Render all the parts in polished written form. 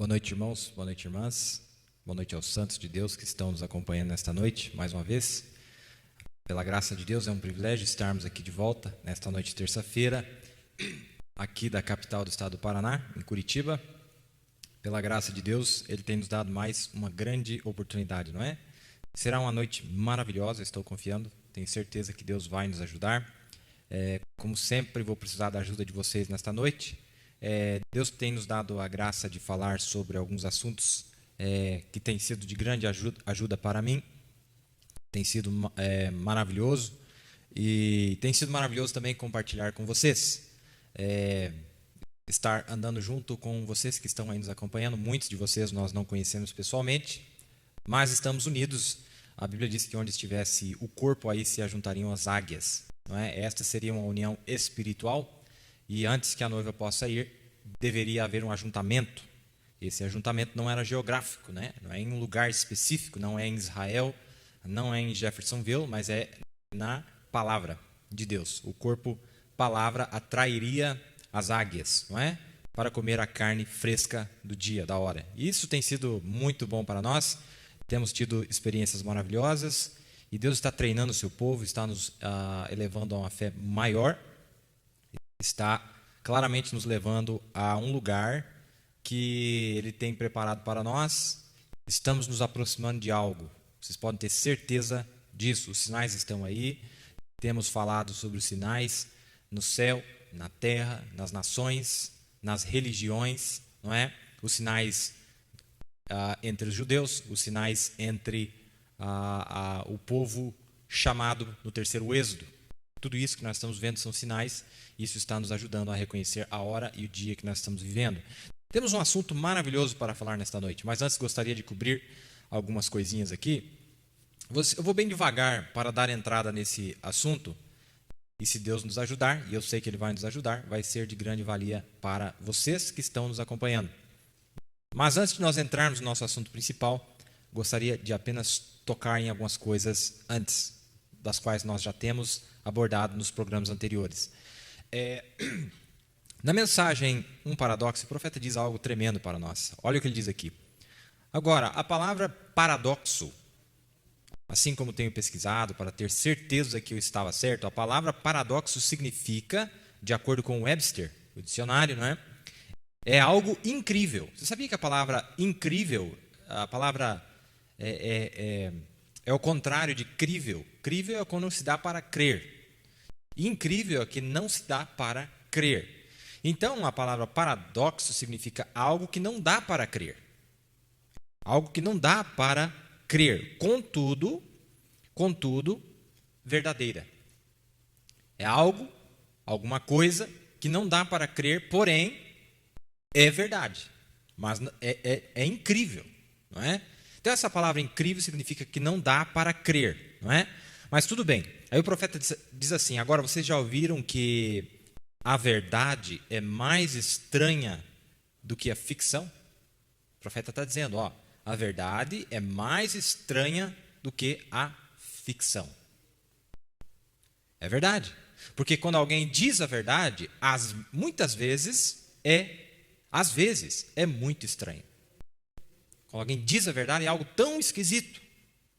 Boa noite, irmãos. Boa noite, irmãs. Boa noite aos santos de Deus que estão nos acompanhando nesta noite, mais uma vez. Pela graça de Deus, é um privilégio estarmos aqui de volta, nesta noite de terça-feira, aqui da capital do estado do Paraná, em Curitiba. Pela graça de Deus, Ele tem nos dado mais uma grande oportunidade, não é? Será uma noite maravilhosa, estou confiando. Tenho certeza que Deus vai nos ajudar. Como sempre, vou precisar da ajuda de vocês nesta noite. Deus tem nos dado a graça de falar sobre alguns assuntos que têm sido de grande ajuda para mim. Tem sido maravilhoso e tem sido maravilhoso também compartilhar com vocês. Estar andando junto com vocês que estão aí nos acompanhando. Muitos de vocês nós não conhecemos pessoalmente, mas estamos unidos. A Bíblia diz que onde estivesse o corpo, aí se ajuntariam as águias. Não é? Esta seria uma união espiritual. E antes que a noiva possa ir, deveria haver um ajuntamento. Esse ajuntamento não era geográfico, né? Não é em um lugar específico, não é em Israel, não é em Jeffersonville, mas é na palavra de Deus. O corpo, palavra, atrairia as águias, não é? Para comer a carne fresca do dia, da hora. Isso tem sido muito bom para nós. Temos tido experiências maravilhosas e Deus está treinando o seu povo, está nos elevando a uma fé maior. Está claramente nos levando a um lugar que Ele tem preparado para nós. Estamos nos aproximando de algo. Vocês podem ter certeza disso. Os sinais estão aí. Temos falado sobre os sinais no céu, na terra, nas nações, nas religiões, não é? Os sinais entre os judeus, os sinais entre o povo chamado no terceiro êxodo. Tudo isso que nós estamos vendo são sinais. Isso está nos ajudando a reconhecer a hora e o dia que nós estamos vivendo. Temos um assunto maravilhoso para falar nesta noite, mas antes gostaria de cobrir algumas coisinhas aqui. Eu vou bem devagar para dar entrada nesse assunto, e se Deus nos ajudar, e eu sei que Ele vai nos ajudar, vai ser de grande valia para vocês que estão nos acompanhando. Mas antes de nós entrarmos no nosso assunto principal, gostaria de apenas tocar em algumas coisas antes, das quais nós já temos abordado nos programas anteriores. Na mensagem Um Paradoxo, o profeta diz algo tremendo para nós. Olha o que ele diz aqui. Agora, a palavra paradoxo, assim como tenho pesquisado para ter certeza que eu estava certo, a palavra paradoxo significa, de acordo com o Webster, o dicionário, não é? É algo incrível. Você sabia que a palavra incrível, a palavra é o contrário de crível. Crível é quando se dá para crer. Incrível é que não se dá para crer. Então, a palavra paradoxo significa algo que não dá para crer. Algo que não dá para crer. Contudo, verdadeira. É alguma coisa que não dá para crer, porém, é verdade. Mas é incrível, não é? Então, essa palavra incrível significa que não dá para crer, não é? Mas tudo bem. Aí o profeta diz assim, agora vocês já ouviram que a verdade é mais estranha do que a ficção? O profeta está dizendo, a verdade é mais estranha do que a ficção. É verdade. Porque quando alguém diz a verdade, muitas vezes é muito estranho. Quando alguém diz a verdade, é algo tão esquisito,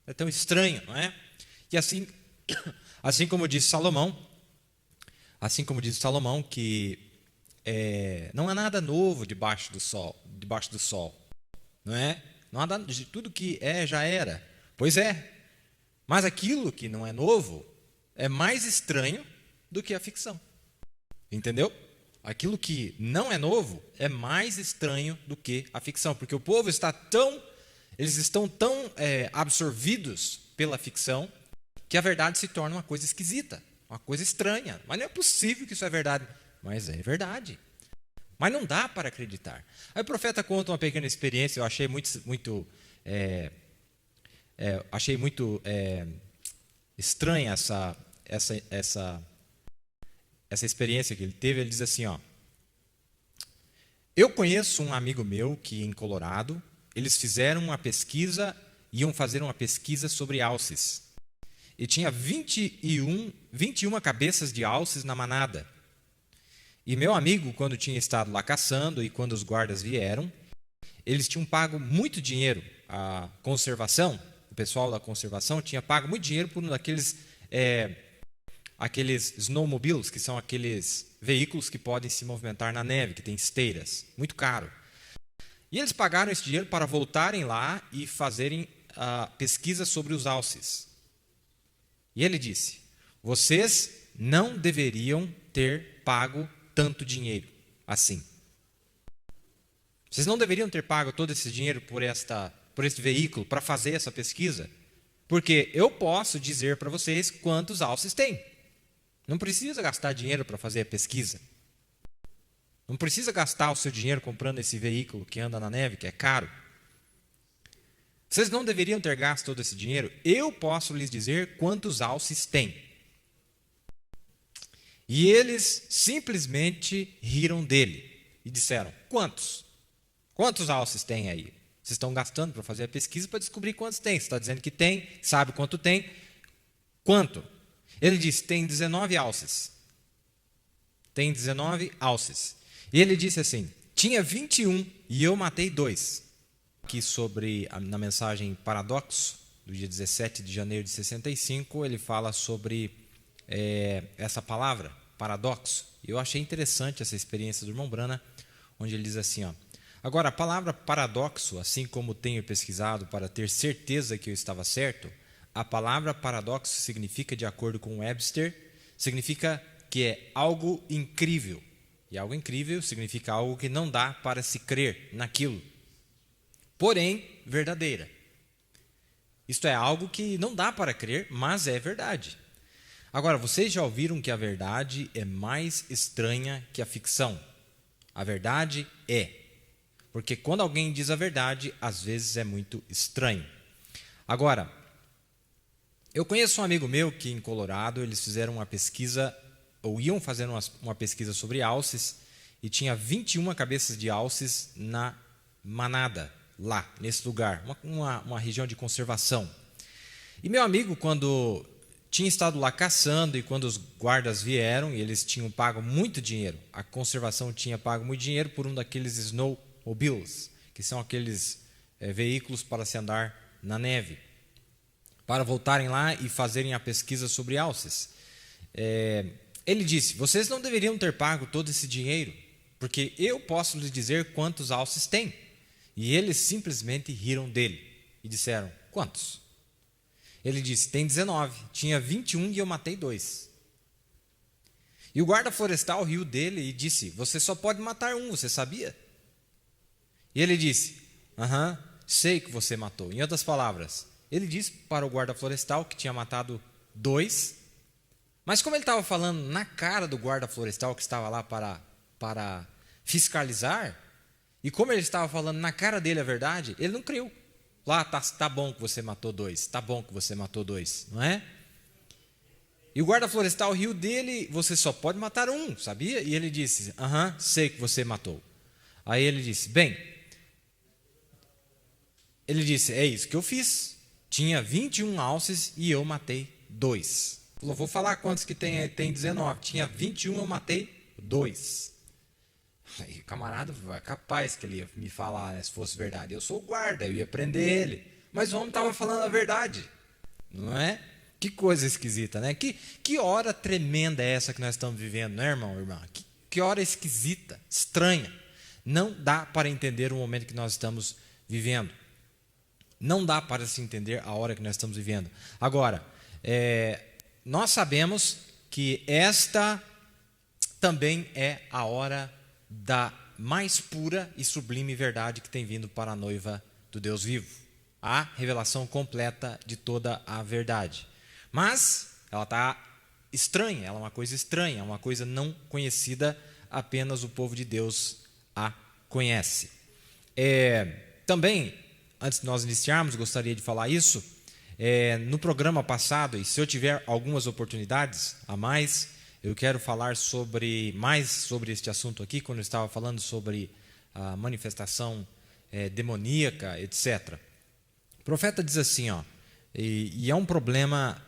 é tão estranho, não é? E assim como disse Salomão, que não há nada novo debaixo do sol, não é? Não há nada de tudo que já era. Pois é, mas aquilo que não é novo é mais estranho do que a ficção. Entendeu? Aquilo que não é novo é mais estranho do que a ficção, porque o povo eles estão tão absorvidos pela ficção, que a verdade se torna uma coisa esquisita, uma coisa estranha. Mas não é possível que isso é verdade. Mas é verdade. Mas não dá para acreditar. Aí o profeta conta uma pequena experiência, eu achei muito estranha essa experiência que ele teve. Ele diz assim, eu conheço um amigo meu que em Colorado, eles iam fazer uma pesquisa sobre alces. E tinha 21 cabeças de alces na manada. E meu amigo, quando tinha estado lá caçando e quando os guardas vieram, eles tinham pago muito dinheiro. A conservação, o pessoal da conservação tinha pago muito dinheiro por um daqueles aqueles snowmobiles, que são aqueles veículos que podem se movimentar na neve, que tem esteiras. Muito caro. E eles pagaram esse dinheiro para voltarem lá e fazerem a pesquisa sobre os alces. E ele disse: vocês não deveriam ter pago tanto dinheiro assim. Vocês não deveriam ter pago todo esse dinheiro por esse veículo para fazer essa pesquisa, porque eu posso dizer para vocês quantos alces tem. Não precisa gastar dinheiro para fazer a pesquisa. Não precisa gastar o seu dinheiro comprando esse veículo que anda na neve, que é caro. Vocês não deveriam ter gasto todo esse dinheiro. Eu posso lhes dizer quantos alces tem. E eles simplesmente riram dele e disseram: quantos? Quantos alces tem aí? Vocês estão gastando para fazer a pesquisa para descobrir quantos tem. Você está dizendo que tem, sabe quanto tem. Quanto? Ele disse: tem 19 alces. Tem 19 alces. E ele disse assim: tinha 21 e eu matei 2. Aqui na mensagem Paradoxo, do dia 17 de janeiro de 65, ele fala sobre essa palavra, paradoxo. Eu achei interessante essa experiência do irmão Brana, onde ele diz assim: agora, a palavra paradoxo, assim como tenho pesquisado para ter certeza que eu estava certo, a palavra paradoxo significa, de acordo com Webster, significa que é algo incrível. E algo incrível significa algo que não dá para se crer naquilo, porém verdadeira. Isto é algo que não dá para crer, mas é verdade. Agora, vocês já ouviram que a verdade é mais estranha que a ficção? A verdade é. Porque quando alguém diz a verdade, às vezes é muito estranho. Agora, eu conheço um amigo meu que em Colorado eles fizeram uma pesquisa, ou iam fazer uma pesquisa sobre alces, e tinha 21 cabeças de alces na manada, lá, nesse lugar, uma região de conservação. E meu amigo, quando tinha estado lá caçando, e quando os guardas vieram, e eles tinham pago muito dinheiro, a conservação tinha pago muito dinheiro por um daqueles snowmobiles, que são aqueles veículos para se andar na neve, para voltarem lá e fazerem a pesquisa sobre alces. Ele disse: vocês não deveriam ter pago todo esse dinheiro, porque eu posso lhes dizer quantos alces tem. E eles simplesmente riram dele e disseram: quantos? Ele disse: tem 19, tinha 21 e eu matei 2. E o guarda florestal riu dele e disse: você só pode matar um, você sabia? E ele disse: sei que você matou. Em outras palavras, ele disse para o guarda florestal que tinha matado 2, mas como ele estava falando na cara do guarda florestal que estava lá para fiscalizar, e como ele estava falando na cara dele a verdade, ele não creu. Lá, tá bom que você matou 2, tá bom que você matou 2, não é? E o guarda florestal riu dele: você só pode matar um, sabia? E ele disse: sei que você matou. Aí ele disse: ele disse: é isso que eu fiz. Tinha 21 alces e eu matei 2. Falou: vou falar quantos que tem 19. Tinha 21, eu matei 2. Aí o camarada, é capaz que ele ia me falar, né, se fosse verdade. Eu sou o guarda, eu ia prender ele. Mas o homem estava falando a verdade, não é? Que coisa esquisita, né? Que hora tremenda é essa que nós estamos vivendo, né, irmão, irmã? Que hora esquisita, estranha. Não dá para entender o momento que nós estamos vivendo. Não dá para se entender a hora que nós estamos vivendo. Agora, nós sabemos que esta também é a hora da mais pura e sublime verdade que tem vindo para a noiva do Deus vivo. A revelação completa de toda a verdade. Mas ela está estranha, ela é uma coisa estranha, é uma coisa não conhecida, apenas o povo de Deus a conhece. Também, antes de nós iniciarmos, gostaria de falar isso. No programa passado, e se eu tiver algumas oportunidades a mais, eu quero falar mais sobre este assunto aqui, quando eu estava falando sobre a manifestação demoníaca, etc. O profeta diz assim, e é um problema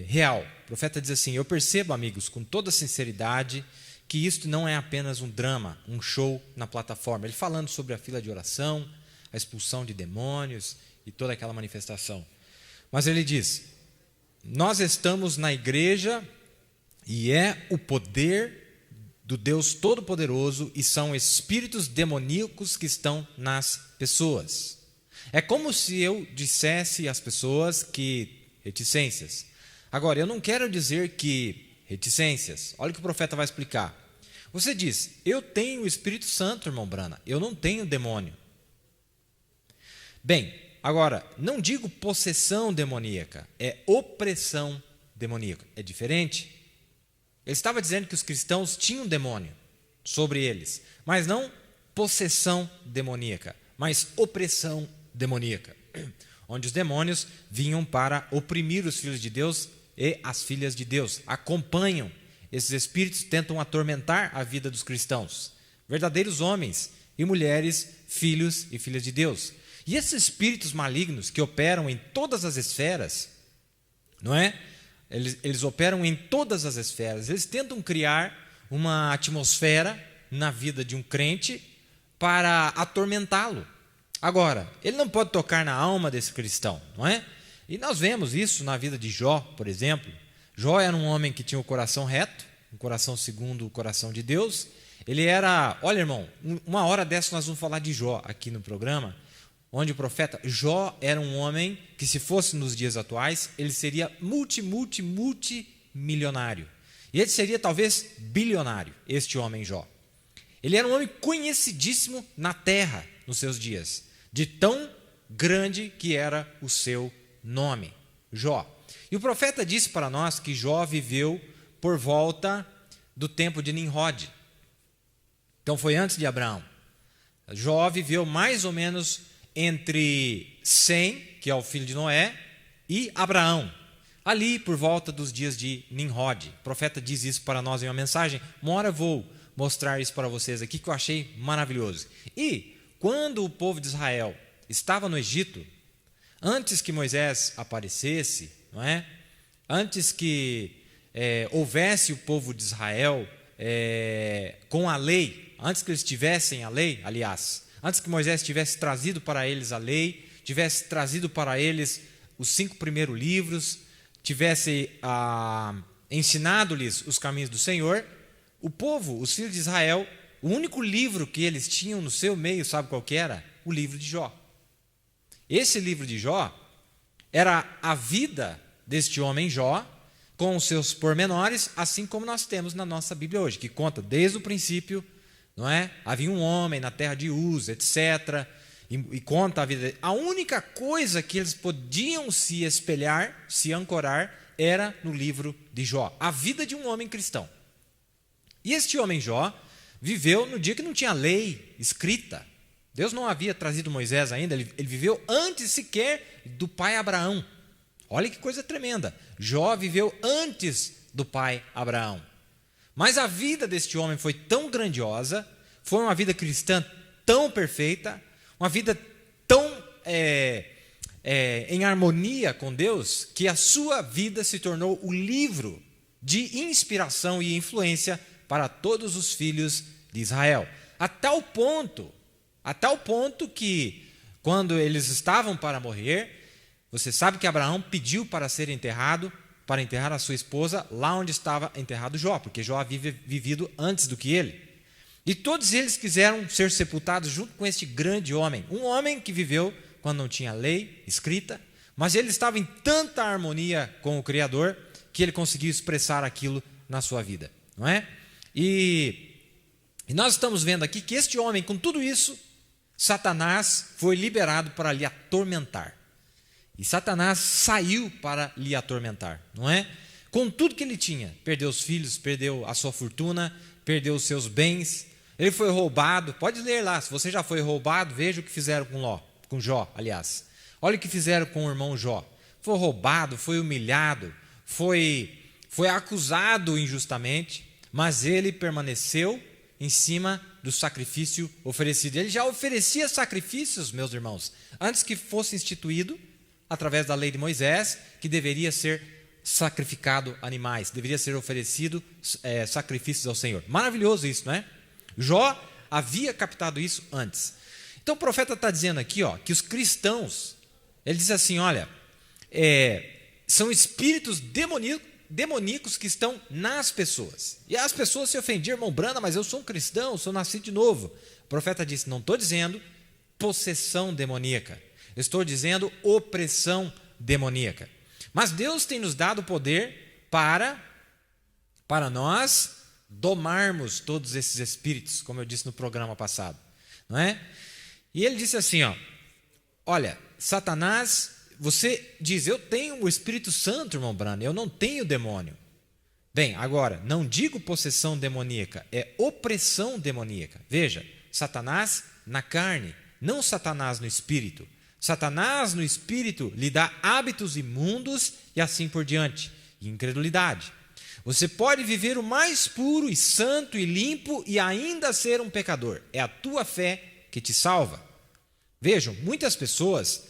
real. O profeta diz assim: eu percebo, amigos, com toda sinceridade, que isto não é apenas um drama, um show na plataforma. Ele falando sobre a fila de oração, a expulsão de demônios e toda aquela manifestação. Mas ele diz: nós estamos na igreja e é o poder do Deus Todo-Poderoso e são espíritos demoníacos que estão nas pessoas. É como se eu dissesse às pessoas que reticências. Agora, eu não quero dizer que reticências. Olha o que o profeta vai explicar. Você diz: eu tenho o Espírito Santo, irmão Brana, eu não tenho demônio. Bem, agora, não digo possessão demoníaca, é opressão demoníaca. É diferente. Ele estava dizendo que os cristãos tinham demônio sobre eles, mas não possessão demoníaca, mas opressão demoníaca, onde os demônios vinham para oprimir os filhos de Deus e as filhas de Deus. Acompanham esses espíritos, tentam atormentar a vida dos cristãos, verdadeiros homens e mulheres, filhos e filhas de Deus. E esses espíritos malignos que operam em todas as esferas, não é? Eles operam em todas as esferas. Eles tentam criar uma atmosfera na vida de um crente para atormentá-lo. Agora, ele não pode tocar na alma desse cristão, não é? E nós vemos isso na vida de Jó, por exemplo. Jó era um homem que tinha o coração reto, um coração segundo o coração de Deus. Ele era, olha irmão, uma hora dessa nós vamos falar de Jó aqui no programa, onde o profeta Jó era um homem que, se fosse nos dias atuais, ele seria multimilionário. E ele seria talvez bilionário, este homem Jó. Ele era um homem conhecidíssimo na terra nos seus dias, de tão grande que era o seu nome, Jó. E o profeta disse para nós que Jó viveu por volta do tempo de Nimrod. Então foi antes de Abraão. Jó viveu mais ou menos entre Sem, que é o filho de Noé, e Abraão, ali por volta dos dias de Nimrod. O profeta diz isso para nós em uma mensagem. Uma hora eu vou mostrar isso para vocês aqui, que eu achei maravilhoso. E quando o povo de Israel estava no Egito, antes que Moisés aparecesse, não é? Antes que houvesse o povo de Israel com a lei, antes que eles tivessem a lei, aliás, antes que Moisés tivesse trazido para eles a lei, tivesse trazido para eles os 5 primeiros livros, tivesse ensinado-lhes os caminhos do Senhor, o povo, os filhos de Israel, o único livro que eles tinham no seu meio, sabe qual que era? O livro de Jó. Esse livro de Jó era a vida deste homem Jó, com os seus pormenores, assim como nós temos na nossa Bíblia hoje, que conta desde o princípio, não é? Havia um homem na terra de Uz, etc. E conta a vida dele. A única coisa que eles podiam se espelhar, se ancorar, era no livro de Jó. A vida de um homem cristão. E este homem Jó viveu no dia que não tinha lei escrita. Deus não havia trazido Moisés ainda, ele viveu antes sequer do pai Abraão. Olha que coisa tremenda. Jó viveu antes do pai Abraão. Mas a vida deste homem foi tão grandiosa, foi uma vida cristã tão perfeita, uma vida tão em harmonia com Deus, que a sua vida se tornou o livro de inspiração e influência para todos os filhos de Israel. A tal ponto que, quando eles estavam para morrer, você sabe que Abraão pediu para ser enterrado, para enterrar a sua esposa lá onde estava enterrado Jó, porque Jó havia vivido antes do que ele. E todos eles quiseram ser sepultados junto com este grande homem, um homem que viveu quando não tinha lei escrita, mas ele estava em tanta harmonia com o Criador que ele conseguiu expressar aquilo na sua vida, não é? E nós estamos vendo aqui que este homem, com tudo isso, Satanás foi liberado para lhe atormentar. E Satanás saiu para lhe atormentar, não é? Com tudo que ele tinha, perdeu os filhos, perdeu a sua fortuna, perdeu os seus bens, ele foi roubado. Pode ler lá, se você já foi roubado, veja o que fizeram com Jó, aliás. Olha o que fizeram com o irmão Jó. Foi roubado, foi humilhado, foi acusado injustamente, mas ele permaneceu em cima do sacrifício oferecido. Ele já oferecia sacrifícios, meus irmãos, antes que fosse instituído, através da lei de Moisés, que deveria ser sacrificado animais, deveria ser oferecido sacrifícios ao Senhor. Maravilhoso isso, não é? Jó havia captado isso antes. Então Então o profeta está dizendo aqui, que os cristãos, ele diz assim, olha, são espíritos demoníacos que estão nas pessoas. E as pessoas se ofendiam, irmão Brana, mas eu sou um cristão, sou nascido de novo. O profeta disse, não estou dizendo possessão demoníaca, eu estou dizendo opressão demoníaca. Mas Deus tem nos dado poder para nós domarmos todos esses espíritos, como eu disse no programa passado, não é? E ele disse assim, olha, Satanás, você diz, eu tenho o Espírito Santo, irmão Brana, eu não tenho demônio. Bem, agora, não digo possessão demoníaca, é opressão demoníaca. Veja, Satanás na carne, não Satanás no espírito. Satanás no espírito lhe dá hábitos imundos e assim por diante, e incredulidade. Você pode viver o mais puro e santo e limpo e ainda ser um pecador. É a tua fé que te salva. Vejam, muitas pessoas,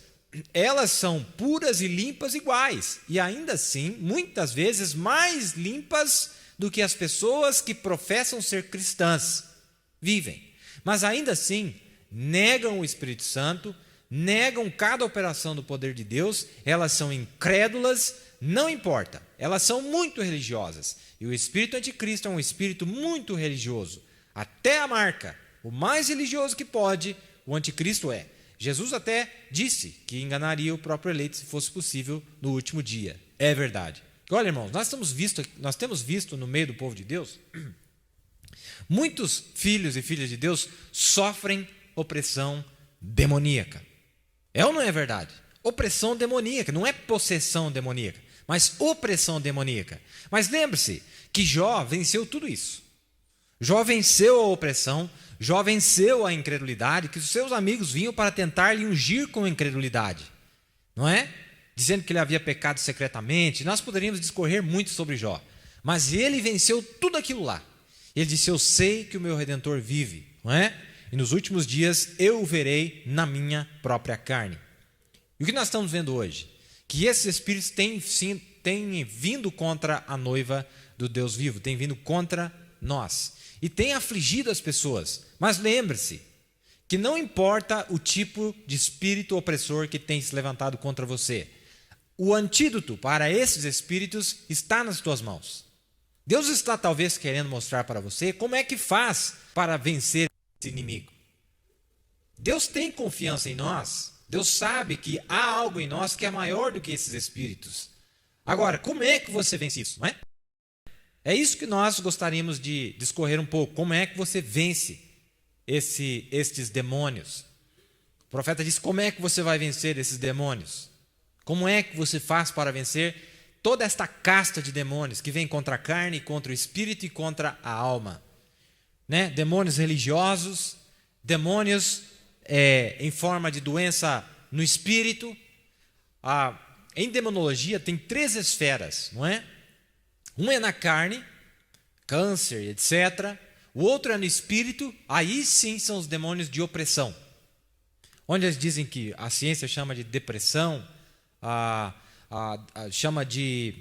elas são puras e limpas iguais, e ainda assim, muitas vezes, mais limpas do que as pessoas que professam ser cristãs vivem. Mas ainda assim, negam o Espírito Santo, negam cada operação do poder de Deus, elas são incrédulas, não importa, elas são muito religiosas. E o espírito anticristo é um espírito muito religioso. Até a marca, o mais religioso que pode, o anticristo é. Jesus até disse que enganaria o próprio eleito, se fosse possível, no último dia. É verdade. Olha, irmãos, nós temos visto no meio do povo de Deus, muitos filhos e filhas de Deus sofrem opressão demoníaca. É ou não é verdade? Opressão demoníaca, não é possessão demoníaca, mas opressão demoníaca. Mas lembre-se que Jó venceu tudo isso. Jó venceu a opressão, Jó venceu a incredulidade, que os seus amigos vinham para tentar lhe ungir com incredulidade, não é? Dizendo que ele havia pecado secretamente. Nós poderíamos discorrer muito sobre Jó, mas ele venceu tudo aquilo lá. Ele disse, eu sei que o meu Redentor vive, não é? E nos últimos dias eu o verei na minha própria carne. E o que nós estamos vendo hoje? Que esses espíritos têm vindo contra a noiva do Deus vivo, têm vindo contra nós. E têm afligido as pessoas. Mas lembre-se que não importa o tipo de espírito opressor que tem se levantado contra você. O antídoto para esses espíritos está nas tuas mãos. Deus está talvez querendo mostrar para você como é que faz para vencer esse inimigo. Deus tem confiança em nós. Deus sabe que há algo em nós que é maior do que esses espíritos. Agora, como é que você vence isso, não é? É isso que nós gostaríamos de discorrer um pouco. Como é que você vence estes demônios? O profeta diz, como é que você vai vencer esses demônios? Como é que você faz para vencer toda esta casta de demônios que vem contra a carne, contra o espírito e contra a alma? Né? Demônios religiosos, demônios em forma de doença no espírito. Em demonologia tem 3 esferas, não é? Um é na carne, câncer, etc. O outro é no espírito, aí sim são os demônios de opressão. Onde eles dizem que a ciência chama de depressão, chama de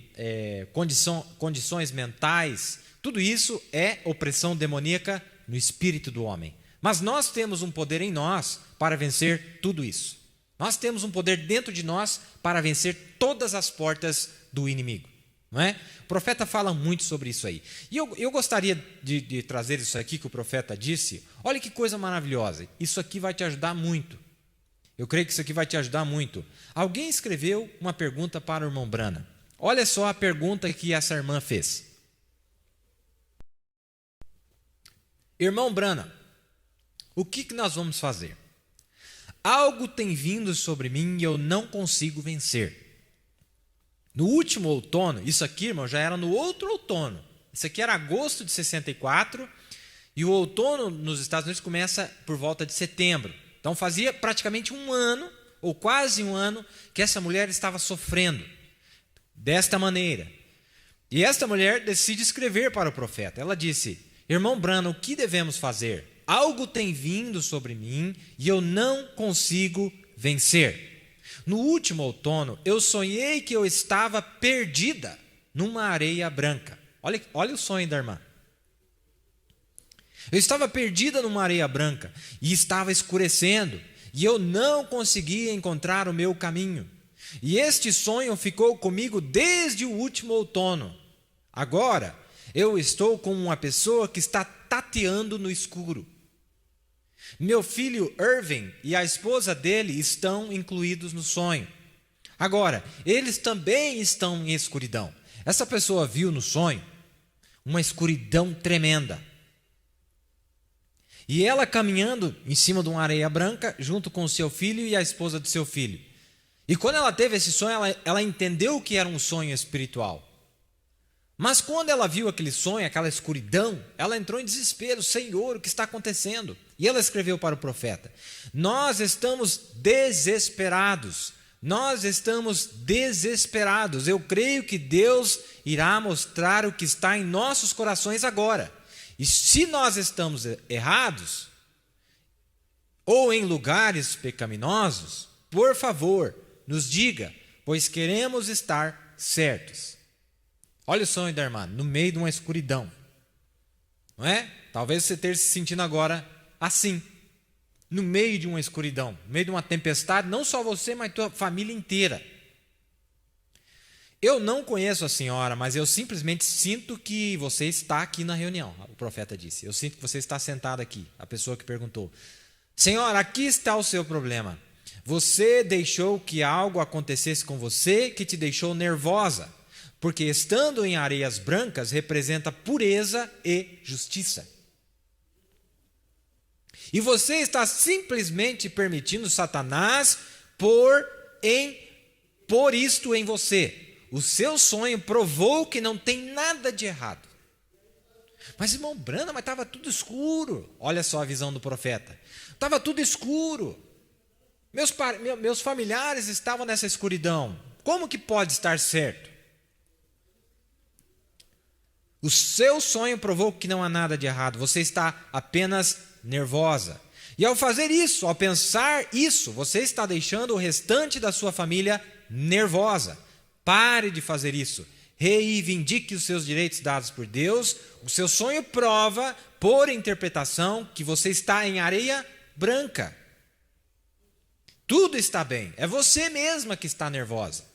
condições mentais. Tudo isso é opressão demoníaca no espírito do homem. Mas nós temos um poder em nós para vencer tudo isso. Nós temos um poder dentro de nós para vencer todas as portas do inimigo. Não é? O profeta fala muito sobre isso aí. E eu gostaria de trazer isso aqui que o profeta disse. Olha que coisa maravilhosa. Isso aqui vai te ajudar muito. Eu creio que isso aqui vai te ajudar muito. Alguém escreveu uma pergunta para o irmão Brana. Olha só a pergunta que essa irmã fez. Irmão Brana, o que nós vamos fazer? Algo tem vindo sobre mim e eu não consigo vencer. No último outono, isso aqui, irmão, já era no outro outono. Isso aqui era agosto de 64 e o outono nos Estados Unidos começa por volta de setembro. Então fazia praticamente um ano, ou quase um ano, que essa mulher estava sofrendo desta maneira. E esta mulher decide escrever para o profeta. Ela disse, irmão Brana, o que devemos fazer? Algo tem vindo sobre mim e eu não consigo vencer. No último outono, eu sonhei que eu estava perdida numa areia branca. Olha o sonho da irmã. Eu estava perdida numa areia branca e estava escurecendo, e eu não conseguia encontrar o meu caminho. E este sonho ficou comigo desde o último outono. Agora, eu estou como uma pessoa que está tateando no escuro. Meu filho Irving e a esposa dele estão incluídos no sonho. Agora, eles também estão em escuridão. Essa pessoa viu no sonho uma escuridão tremenda. E ela caminhando em cima de uma areia branca, junto com o seu filho e a esposa do seu filho. E quando ela teve esse sonho, ela entendeu que era um sonho espiritual. Mas quando ela viu aquele sonho, aquela escuridão, ela entrou em desespero. Senhor, o que está acontecendo? E ela escreveu para o profeta: nós estamos desesperados. Nós estamos desesperados. Eu creio que Deus irá mostrar o que está em nossos corações agora. E se nós estamos errados, ou em lugares pecaminosos, por favor, nos diga, pois queremos estar certos. Olha o sonho da irmã, no meio de uma escuridão. Não é? Talvez você esteja se sentindo agora assim, no meio de uma escuridão, no meio de uma tempestade, não só você, mas tua família inteira. Eu não conheço a senhora, mas eu simplesmente sinto que você está aqui na reunião, o profeta disse. Eu sinto que você está sentado aqui, a pessoa que perguntou. Senhora, aqui está o seu problema. Você deixou que algo acontecesse com você que te deixou nervosa, porque estando em areias brancas representa pureza e justiça. E você está simplesmente permitindo Satanás pôr isto em você. O seu sonho provou que não tem nada de errado. Mas irmão Branham, mas estava tudo escuro. Olha só a visão do profeta. Estava tudo escuro. Meus familiares estavam nessa escuridão. Como que pode estar certo? O seu sonho provou que não há nada de errado. Você está apenas nervosa. E ao fazer isso, ao pensar isso, você está deixando o restante da sua família nervosa. Pare de fazer isso. Reivindique os seus direitos dados por Deus. O seu sonho prova, por interpretação, que você está em areia branca. Tudo está bem. É você mesma que está nervosa.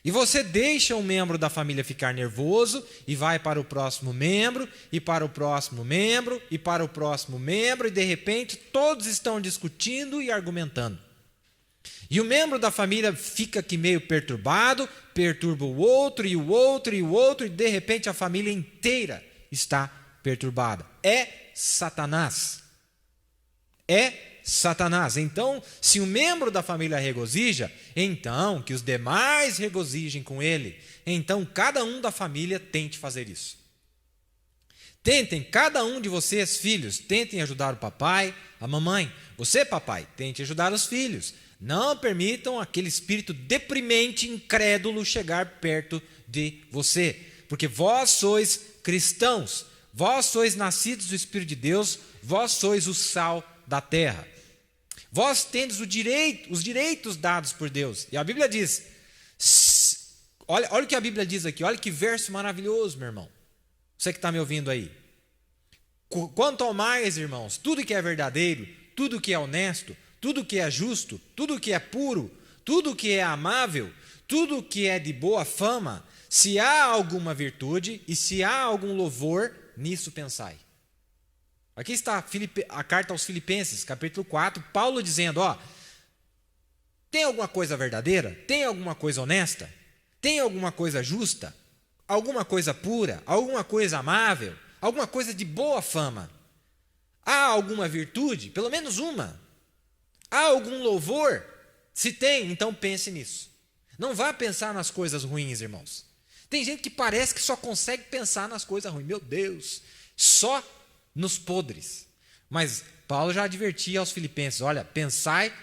E você deixa um membro da família ficar nervoso e vai para o próximo membro, e para o próximo membro, e para o próximo membro, e de repente todos estão discutindo e argumentando. E o membro da família fica aqui meio perturbado, perturba o outro, e o outro, e o outro, e de repente a família inteira está perturbada. É Satanás. É Satanás. Então, se um membro da família regozija, então que os demais regozijem com ele. Então, cada um da família tente fazer isso. Tentem, cada um de vocês, filhos, tentem ajudar o papai, a mamãe. Você, papai, tente ajudar os filhos. Não permitam aquele espírito deprimente, incrédulo, chegar perto de você. Porque vós sois cristãos, vós sois nascidos do Espírito de Deus, vós sois o sal da terra. Vós tendes os direitos dados por Deus. E a Bíblia diz, olha o que a Bíblia diz aqui, olha que verso maravilhoso, meu irmão. Você que está me ouvindo aí. Quanto ao mais, irmãos, tudo que é verdadeiro, tudo que é honesto, tudo que é justo, tudo que é puro, tudo que é amável, tudo que é de boa fama, se há alguma virtude e se há algum louvor, nisso pensai. Aqui está a carta aos Filipenses, capítulo 4, Paulo dizendo, tem alguma coisa verdadeira? Tem alguma coisa honesta? Tem alguma coisa justa? Alguma coisa pura? Alguma coisa amável? Alguma coisa de boa fama? Há alguma virtude? Pelo menos uma. Há algum louvor? Se tem, então pense nisso. Não vá pensar nas coisas ruins, irmãos. Tem gente que parece que só consegue pensar nas coisas ruins. Meu Deus, só nos podres. Mas Paulo já advertia aos filipenses, olha, pensai.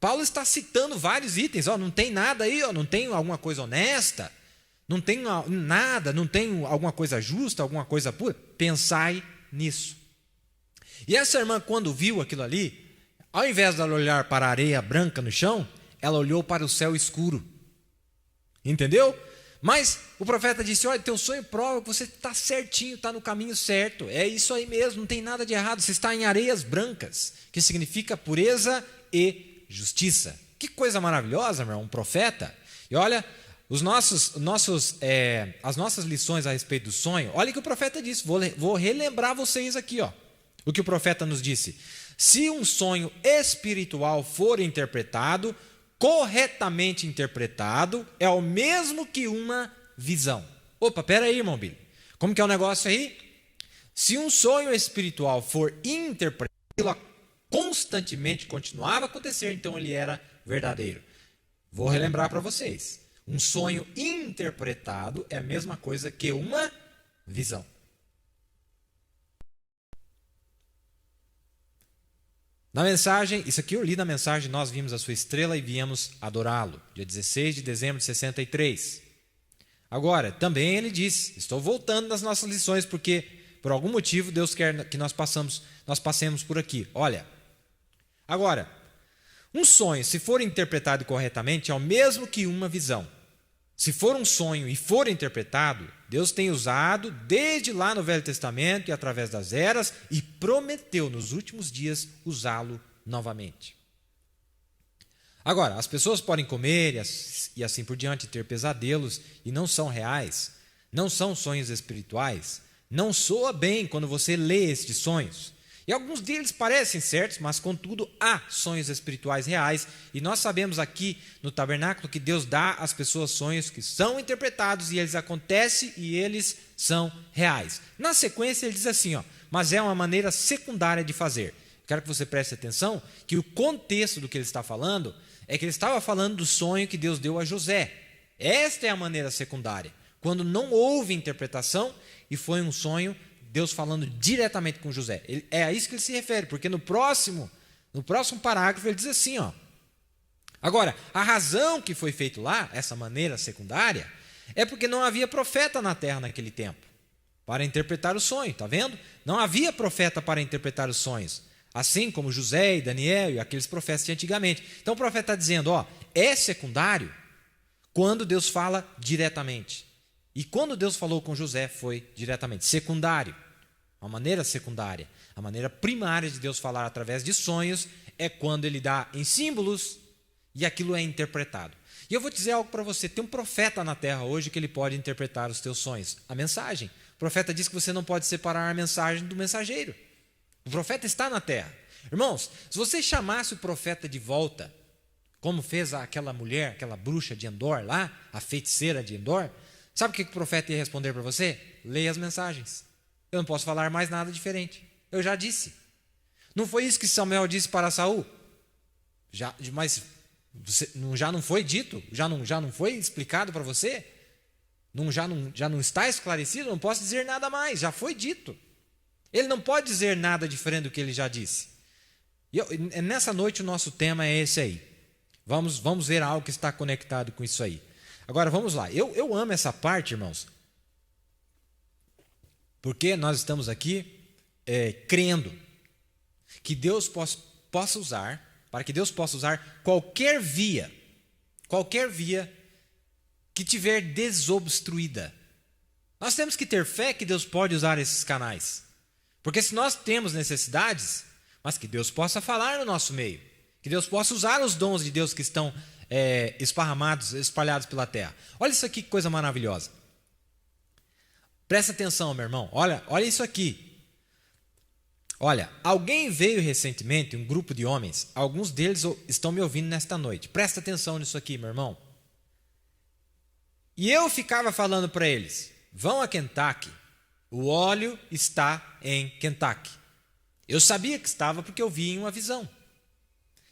Paulo está citando vários itens, não tem nada aí, não tem alguma coisa honesta, não tem nada, não tem alguma coisa justa, alguma coisa pura. Pensai nisso. E essa irmã, quando viu aquilo ali, ao invés de ela olhar para a areia branca no chão, ela olhou para o céu escuro. Entendeu? Mas o profeta disse, olha, teu sonho prova que você está certinho, está no caminho certo. É isso aí mesmo, não tem nada de errado. Você está em areias brancas, que significa pureza e justiça. Que coisa maravilhosa, meu irmão, um profeta. E olha, as nossas lições a respeito do sonho, olha o que o profeta disse. Vou relembrar vocês aqui, ó, o que o profeta nos disse. Se um sonho espiritual for interpretado, corretamente interpretado, é o mesmo que uma visão. Opa, peraí, irmão Billy. Como que é o negócio aí? Se um sonho espiritual for interpretado, constantemente continuava a acontecer, então ele era verdadeiro. Vou relembrar para vocês. Um sonho interpretado é a mesma coisa que uma visão. Na mensagem, isso aqui eu li na mensagem, nós vimos a sua estrela e viemos adorá-lo, dia 16 de dezembro de 63. Agora, também ele diz, estou voltando nas nossas lições, porque por algum motivo Deus quer que nós passemos por aqui. Olha, agora, um sonho, se for interpretado corretamente, é o mesmo que uma visão. Se for um sonho e for interpretado, Deus tem usado desde lá no Velho Testamento e através das eras e prometeu nos últimos dias usá-lo novamente. Agora, as pessoas podem comer e assim por diante, ter pesadelos e não são reais, não são sonhos espirituais, não soa bem quando você lê estes sonhos. E alguns deles parecem certos, mas contudo há sonhos espirituais reais. E nós sabemos aqui no tabernáculo que Deus dá às pessoas sonhos que são interpretados e eles acontecem e eles são reais. Na sequência ele diz assim, ó, mas é uma maneira secundária de fazer. Quero que você preste atenção que o contexto do que ele está falando é que ele estava falando do sonho que Deus deu a José. Esta é a maneira secundária, quando não houve interpretação e foi um sonho Deus falando diretamente com José. É a isso que ele se refere, porque no próximo parágrafo ele diz assim, ó. Agora, a razão que foi feito lá, essa maneira secundária, é porque não havia profeta na terra naquele tempo para interpretar o sonho, tá vendo? Não havia profeta para interpretar os sonhos, assim como José e Daniel e aqueles profetas de antigamente. Então o profeta está dizendo, ó, é secundário quando Deus fala diretamente. E quando Deus falou com José foi diretamente, secundário. Uma maneira secundária. A maneira primária de Deus falar através de sonhos é quando ele dá em símbolos e aquilo é interpretado. E eu vou dizer algo para você, tem um profeta na terra hoje que ele pode interpretar os teus sonhos. A mensagem. O profeta diz que você não pode separar a mensagem do mensageiro. O profeta está na terra. Irmãos, se você chamasse o profeta de volta, como fez aquela mulher, aquela bruxa de Endor lá, a feiticeira de Endor, sabe o que o profeta ia responder para você? Leia as mensagens. Eu não posso falar mais nada diferente. Eu já disse. Não foi isso que Samuel disse para Saul? Mas já não foi dito? Já não foi explicado para você? Já não está esclarecido? Não posso dizer nada mais. Já foi dito. Ele não pode dizer nada diferente do que ele já disse. E nessa noite o nosso tema é esse aí. Vamos ver algo que está conectado com isso aí. Agora vamos lá. Eu amo essa parte, irmãos. Porque nós estamos aqui crendo que Deus possa usar, para que Deus possa usar qualquer via que tiver desobstruída. Nós temos que ter fé que Deus pode usar esses canais. Porque se nós temos necessidades, mas que Deus possa falar no nosso meio, que Deus possa usar os dons de Deus que estão espalhados pela terra. Olha isso aqui, que coisa maravilhosa. Presta atenção, meu irmão. Olha isso aqui. Olha, alguém veio recentemente, um grupo de homens, alguns deles estão me ouvindo nesta noite. Presta atenção nisso aqui, meu irmão. E eu ficava falando para eles, vão a Kentucky, o óleo está em Kentucky. Eu sabia que estava porque eu vi em uma visão.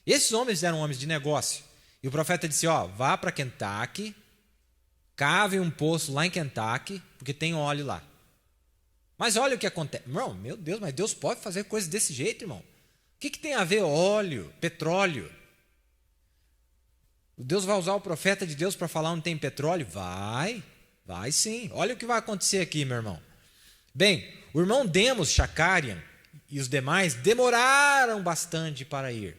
Esses homens eram homens de negócio. E o profeta disse, ó, vá para Kentucky, cave um poço lá em Kentucky, porque tem óleo lá. Mas olha o que acontece. Irmão, meu Deus, mas Deus pode fazer coisas desse jeito, irmão? O que tem a ver óleo, petróleo? Deus vai usar o profeta de Deus para falar onde tem petróleo? Vai sim. Olha o que vai acontecer aqui, meu irmão. Bem, o irmão Demos, Shakarian e os demais demoraram bastante para ir.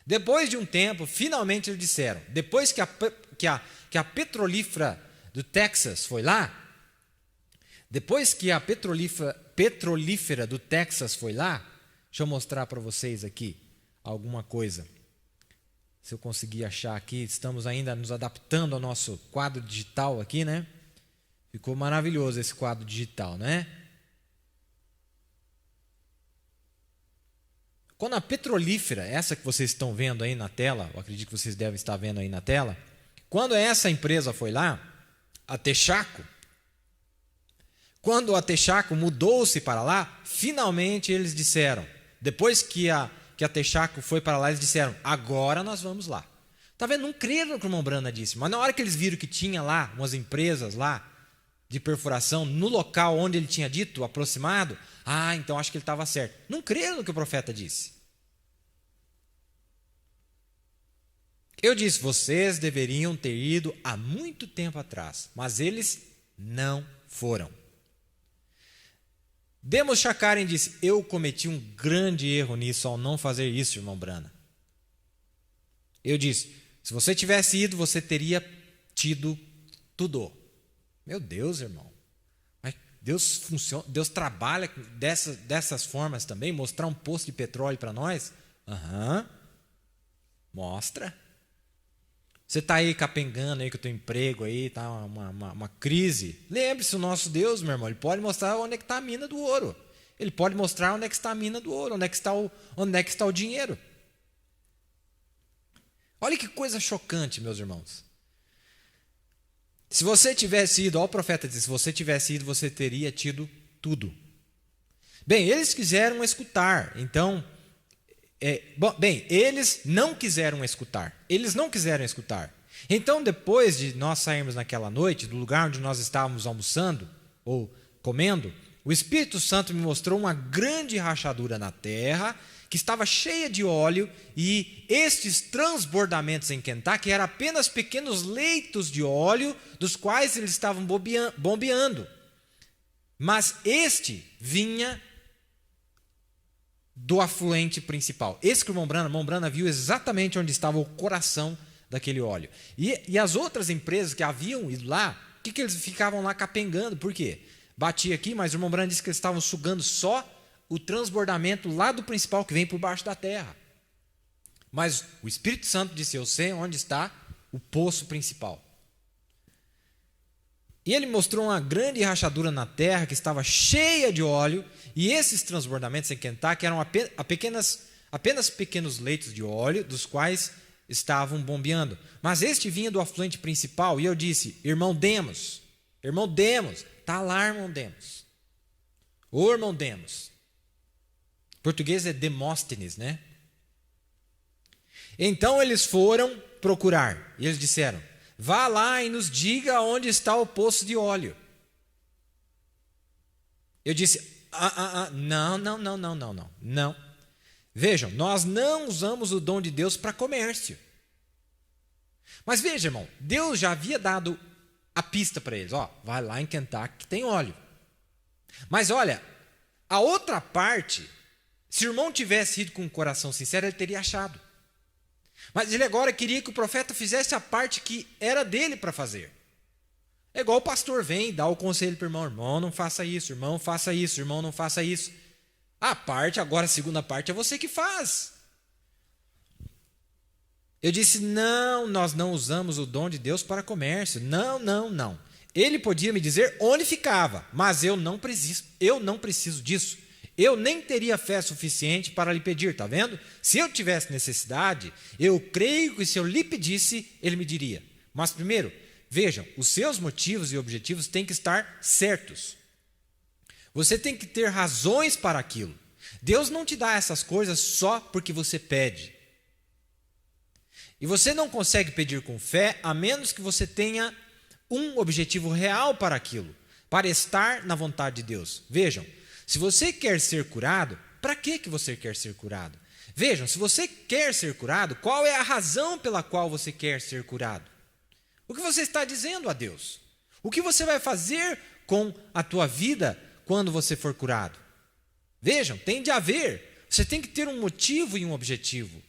Depois de um tempo, finalmente eles disseram, depois que a petrolífera do Texas foi lá, depois que a petrolífera do Texas foi lá, deixa eu mostrar para vocês aqui alguma coisa. Se eu conseguir achar aqui, estamos ainda nos adaptando ao nosso quadro digital aqui, né? Ficou maravilhoso esse quadro digital, né? Quando a petrolífera, essa que vocês estão vendo aí na tela, eu acredito que vocês devem estar vendo aí na tela, quando essa empresa foi lá, a Texaco, quando a Texaco mudou-se para lá, finalmente eles disseram, depois que a Texaco foi para lá, eles disseram, agora nós vamos lá. Está vendo? Não creram no que o irmão Brana disse, mas na hora que eles viram que tinha lá umas empresas lá de perfuração no local onde ele tinha dito, aproximado, então acho que ele estava certo. Não creram no que o profeta disse. Eu disse, vocês deveriam ter ido há muito tempo atrás, mas eles não foram. Demos Shakaren disse, eu cometi um grande erro nisso ao não fazer isso, irmão Brana. Eu disse, se você tivesse ido, você teria tido tudo. Meu Deus, irmão. Mas Deus trabalha dessas formas também, mostrar um poço de petróleo para nós? Mostra. Você está aí capengando aí com o teu emprego aí, tá uma crise. Lembre-se, o nosso Deus, meu irmão, ele pode mostrar onde é que está a mina do ouro. Ele pode mostrar onde é que está a mina do ouro, onde é que está o dinheiro. Olha que coisa chocante, meus irmãos. Se você tivesse ido, olha o profeta diz, se você tivesse ido, você teria tido tudo. Bem, eles quiseram escutar, então... eles não quiseram escutar. Eles não quiseram escutar. Então, depois de nós sairmos naquela noite, do lugar onde nós estávamos almoçando ou comendo, o Espírito Santo me mostrou uma grande rachadura na terra, que estava cheia de óleo, e estes transbordamentos em Kentucky eram apenas pequenos leitos de óleo, dos quais eles estavam bombeando. Mas este vinha do afluente principal. Esse que o irmão Brana viu exatamente onde estava o coração daquele óleo. E as outras empresas que haviam ido lá, o que eles ficavam lá capengando? Por quê? Batia aqui, mas o irmão Brana disse que eles estavam sugando só o transbordamento lá do principal que vem por baixo da terra. Mas o Espírito Santo disse, eu sei onde está o poço principal. E ele mostrou uma grande rachadura na terra que estava cheia de óleo, e esses transbordamentos em Kentucky eram apenas pequenos leitos de óleo, dos quais estavam bombeando. Mas este vinha do afluente principal, e eu disse, irmão Demos, está lá, irmão Demos. Ô, irmão Demos. Português é Demóstenes, né? Então eles foram procurar, e eles disseram, vá lá e nos diga onde está o poço de óleo. Eu disse, não. Vejam, nós não usamos o dom de Deus para comércio. Mas veja, irmão, Deus já havia dado a pista para eles. Vai lá em Kentucky que tem óleo. Mas olha, a outra parte, se o irmão tivesse ido com um coração sincero, ele teria achado. Mas ele agora queria que o profeta fizesse a parte que era dele para fazer. É igual o pastor vem e dá o conselho para o irmão. Irmão, não faça isso. Irmão, faça isso. Irmão, não faça isso. A segunda parte é você que faz. Eu disse, não, nós não usamos o dom de Deus para comércio. Não. Ele podia me dizer onde ficava, mas eu não preciso disso. Eu nem teria fé suficiente para lhe pedir, está vendo? Se eu tivesse necessidade, eu creio que se eu lhe pedisse, ele me diria. Mas primeiro, vejam, os seus motivos e objetivos têm que estar certos. Você tem que ter razões para aquilo. Deus não te dá essas coisas só porque você pede. E você não consegue pedir com fé, a menos que você tenha um objetivo real para aquilo, para estar na vontade de Deus. Vejam, se você quer ser curado, para que você quer ser curado? Vejam, se você quer ser curado, qual é a razão pela qual você quer ser curado? O que você está dizendo a Deus? O que você vai fazer com a tua vida quando você for curado? Vejam, tem de haver. Você tem que ter um motivo e um objetivo.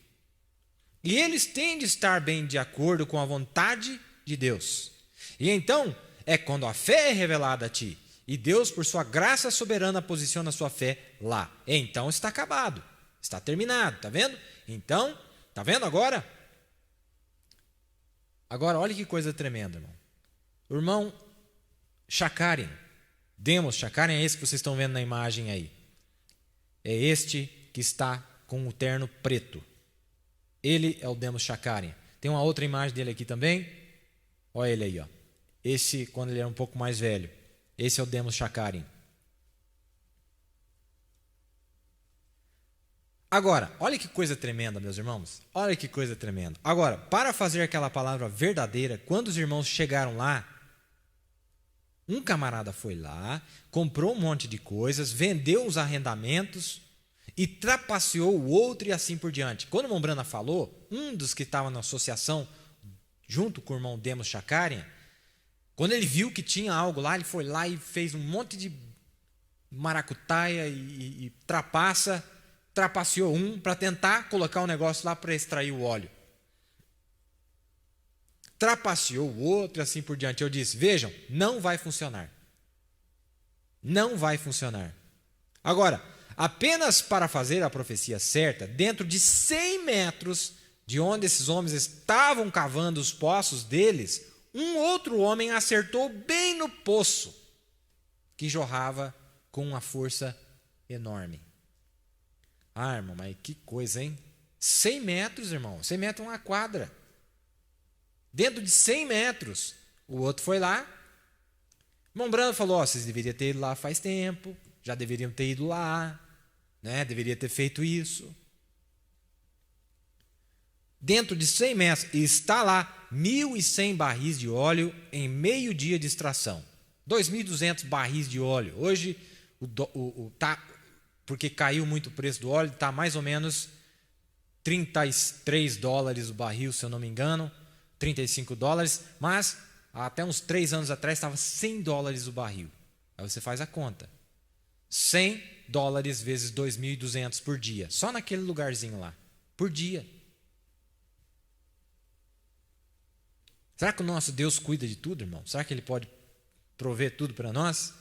E eles têm de estar bem de acordo com a vontade de Deus. E então, é quando a fé é revelada a ti. E Deus, por sua graça soberana, posiciona a sua fé lá. Então está acabado. Está terminado. Está vendo? Então, está vendo agora? Agora, olha que coisa tremenda, irmão. O irmão Shakarian, Demos Shakarian, é esse que vocês estão vendo na imagem aí. É este que está com o terno preto. Ele é o Demos Shakarian. Tem uma outra imagem dele aqui também. Olha ele aí, ó. Esse, quando ele era um pouco mais velho. Esse é o Demos Shakarian. Agora, olha que coisa tremenda, meus irmãos. Olha que coisa tremenda. Agora, para fazer aquela palavra verdadeira, quando os irmãos chegaram lá, um camarada foi lá, comprou um monte de coisas, vendeu os arrendamentos e trapaceou o outro e assim por diante. Quando o irmão Brana falou, um dos que estava na associação, junto com o irmão Demos Shakarian, quando ele viu que tinha algo lá, ele foi lá e fez um monte de maracutaia e trapaça, trapaceou um para tentar colocar um negócio lá para extrair o óleo. Trapaceou o outro e assim por diante. Eu disse, vejam, não vai funcionar. Não vai funcionar. Agora, apenas para fazer a profecia certa, dentro de 100 metros de onde esses homens estavam cavando os poços deles, um outro homem acertou bem no poço, que jorrava com uma força enorme. Ah, irmão, mas que coisa, hein? 100 metros, irmão. 100 metros é uma quadra. Dentro de 100 metros, o outro foi lá. Irmão Brando falou, vocês deveriam ter ido lá faz tempo, já deveriam ter ido lá, né? Deveria ter feito isso. Dentro de 100 metros, está lá 1.100 barris de óleo em meio dia de extração. 2.200 barris de óleo. Hoje, porque caiu muito o preço do óleo, está mais ou menos $33 o barril, se eu não me engano, $35, mas até uns 3 anos atrás estava $100 o barril. Aí você faz a conta. $100 vezes 2.200 por dia, só naquele lugarzinho lá, por dia. Será que o nosso Deus cuida de tudo, irmão? Será que Ele pode prover tudo para nós?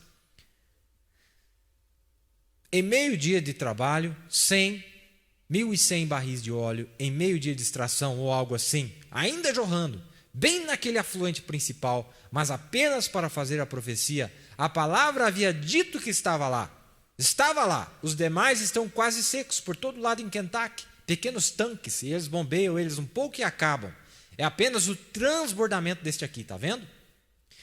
Em meio dia de trabalho, 1.100 barris de óleo, em meio dia de extração ou algo assim, ainda jorrando, bem naquele afluente principal, mas apenas para fazer a profecia, a palavra havia dito que estava lá. Estava lá. Os demais estão quase secos por todo lado em Kentucky. Pequenos tanques, e eles bombeiam eles um pouco e acabam. É apenas o transbordamento deste aqui, está vendo?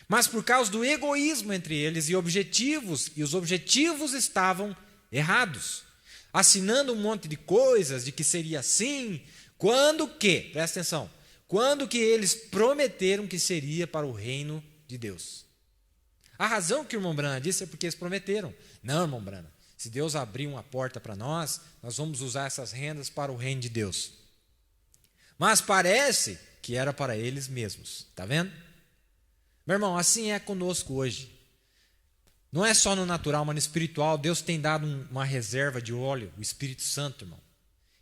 Mas por causa do egoísmo entre eles e os objetivos estavam errados. Assinando um monte de coisas, de que seria assim, quando que, presta atenção, quando que eles prometeram que seria para o reino de Deus. A razão que o irmão Brana disse é porque eles prometeram. Não, irmão Brana, se Deus abrir uma porta para nós, nós vamos usar essas rendas para o reino de Deus. Mas parece que era para eles mesmos, está vendo? Meu irmão, assim é conosco hoje. Não é só no natural, mas no espiritual. Deus tem dado uma reserva de óleo, o Espírito Santo, irmão.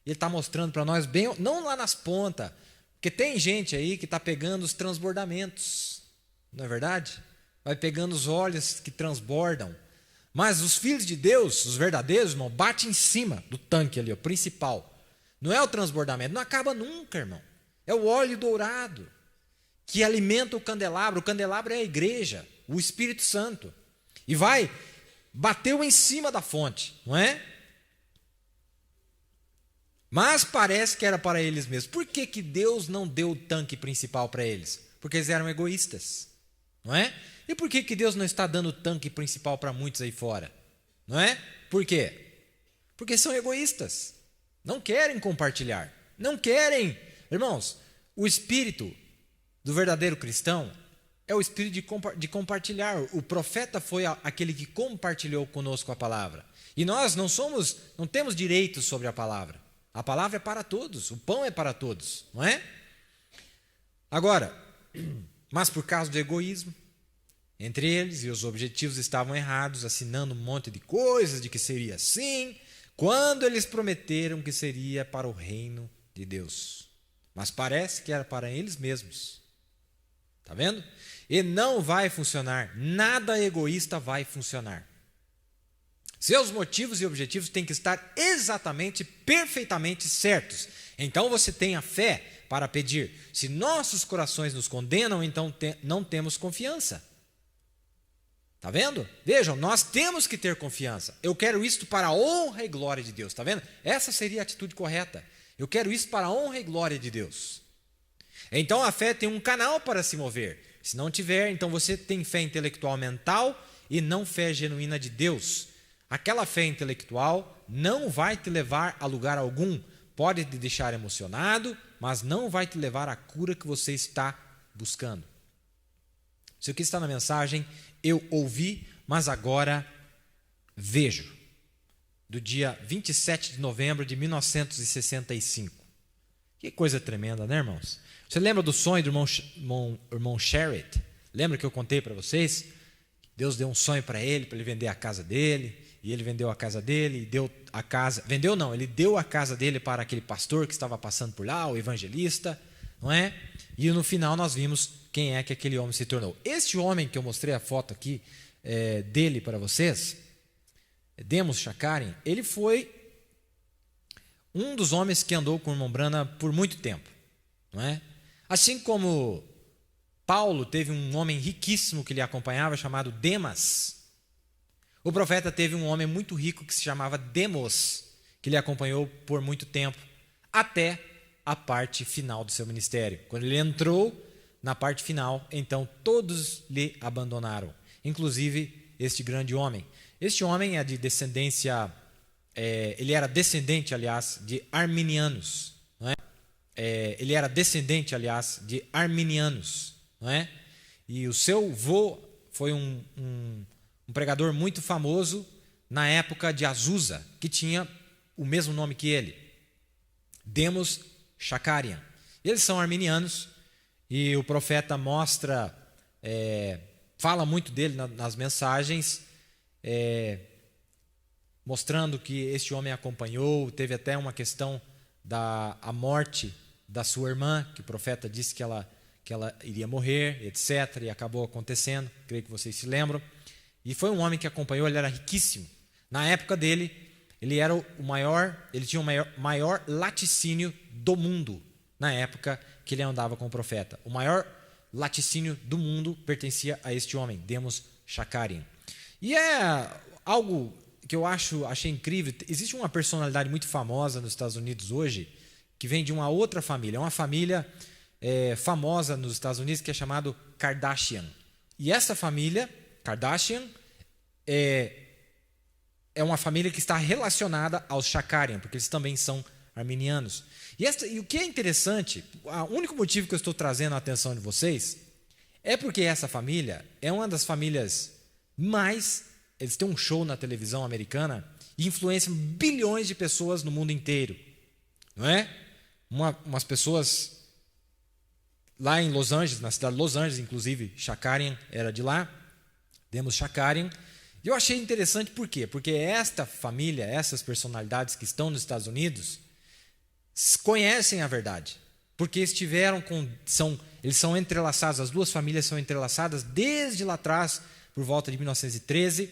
Ele está mostrando para nós bem, não lá nas pontas, porque tem gente aí que está pegando os transbordamentos, não é verdade? Vai pegando os óleos que transbordam. Mas os filhos de Deus, os verdadeiros, irmão, bate em cima do tanque ali, o principal. Não é o transbordamento, não acaba nunca, irmão. É o óleo dourado que alimenta o candelabro. O candelabro é a igreja, o Espírito Santo. E bateu em cima da fonte, não é? Mas parece que era para eles mesmos. Por que que Deus não deu o tanque principal para eles? Porque eles eram egoístas, não é? E por que que Deus não está dando o tanque principal para muitos aí fora? Não é? Por quê? Porque são egoístas. Não querem compartilhar. Não querem. Irmãos, o espírito do verdadeiro cristão é o espírito de compartilhar. O profeta foi aquele que compartilhou conosco a palavra. E nós não temos direitos sobre a palavra. A palavra é para todos, o pão é para todos, não é? Agora, mas por causa do egoísmo entre eles, e os objetivos estavam errados, assinando um monte de coisas de que seria assim, quando eles prometeram que seria para o reino de Deus. Mas parece que era para eles mesmos. Tá vendo? E não vai funcionar. Nada egoísta vai funcionar. Seus motivos e objetivos têm que estar exatamente, perfeitamente certos. Então você tem a fé para pedir. Se nossos corações nos condenam, então não temos confiança. Está vendo? Vejam, nós temos que ter confiança. Eu quero isto para a honra e glória de Deus. Está vendo? Essa seria a atitude correta. Eu quero isso para a honra e glória de Deus. Então a fé tem um canal para se mover. Se não tiver, então você tem fé intelectual mental e não fé genuína de Deus. Aquela fé intelectual não vai te levar a lugar algum. Pode te deixar emocionado, mas não vai te levar à cura que você está buscando. Isso aqui está na mensagem Eu Ouvi, mas agora vejo. Do dia 27 de novembro de 1965. Que coisa tremenda, né, irmãos? Você lembra do sonho do irmão Sherritt? Lembra que eu contei para vocês? Deus deu um sonho para ele vender a casa dele. E ele vendeu a casa dele, e deu a casa... Vendeu não, ele deu a casa dele para aquele pastor que estava passando por lá, o evangelista, não é? E no final nós vimos quem é que aquele homem se tornou. Este homem que eu mostrei a foto aqui dele para vocês, Demos Shakarian, ele foi um dos homens que andou com o irmão Branham por muito tempo, não é? Assim como Paulo teve um homem riquíssimo que lhe acompanhava chamado Demas. O profeta teve um homem muito rico que se chamava Demos, que lhe acompanhou por muito tempo, até a parte final do seu ministério. Quando ele entrou na parte final, então todos lhe abandonaram, inclusive este grande homem. Este homem é de descendência, ele era descendente, aliás, de arminianos, não é? Ele era descendente, aliás, de arminianos, não é? E o seu vô foi um pregador muito famoso na época de Azusa, que tinha o mesmo nome que ele, Demos Shakarian. Eles são arminianos e o profeta mostra, fala muito dele nas mensagens, mostrando que este homem acompanhou. Teve até uma questão da morte da sua irmã, que o profeta disse que ela iria morrer, etc. E acabou acontecendo, creio que vocês se lembram. E foi um homem que acompanhou, ele era riquíssimo. Na época dele, ele era o maior, ele tinha o maior laticínio do mundo, na época que ele andava com o profeta. O maior laticínio do mundo pertencia a este homem, Demos Shakarian. E é algo que eu achei incrível. Existe uma personalidade muito famosa nos Estados Unidos hoje, que vem de uma outra família. É uma família famosa nos Estados Unidos que é chamada Kardashian. E essa família Kardashian é uma família que está relacionada aos Shakarian, porque eles também são arminianos. E o que é interessante, o único motivo que eu estou trazendo a atenção de vocês é porque essa família é uma das famílias eles têm um show na televisão americana e influenciam bilhões de pessoas no mundo inteiro, não é? Umas pessoas lá em Los Angeles, na cidade de Los Angeles, inclusive, Shakarian era de lá, Demos Shakarian. E eu achei interessante por quê? Porque esta família, essas personalidades que estão nos Estados Unidos, conhecem a verdade, porque eles são entrelaçados, as duas famílias são entrelaçadas desde lá atrás, por volta de 1913,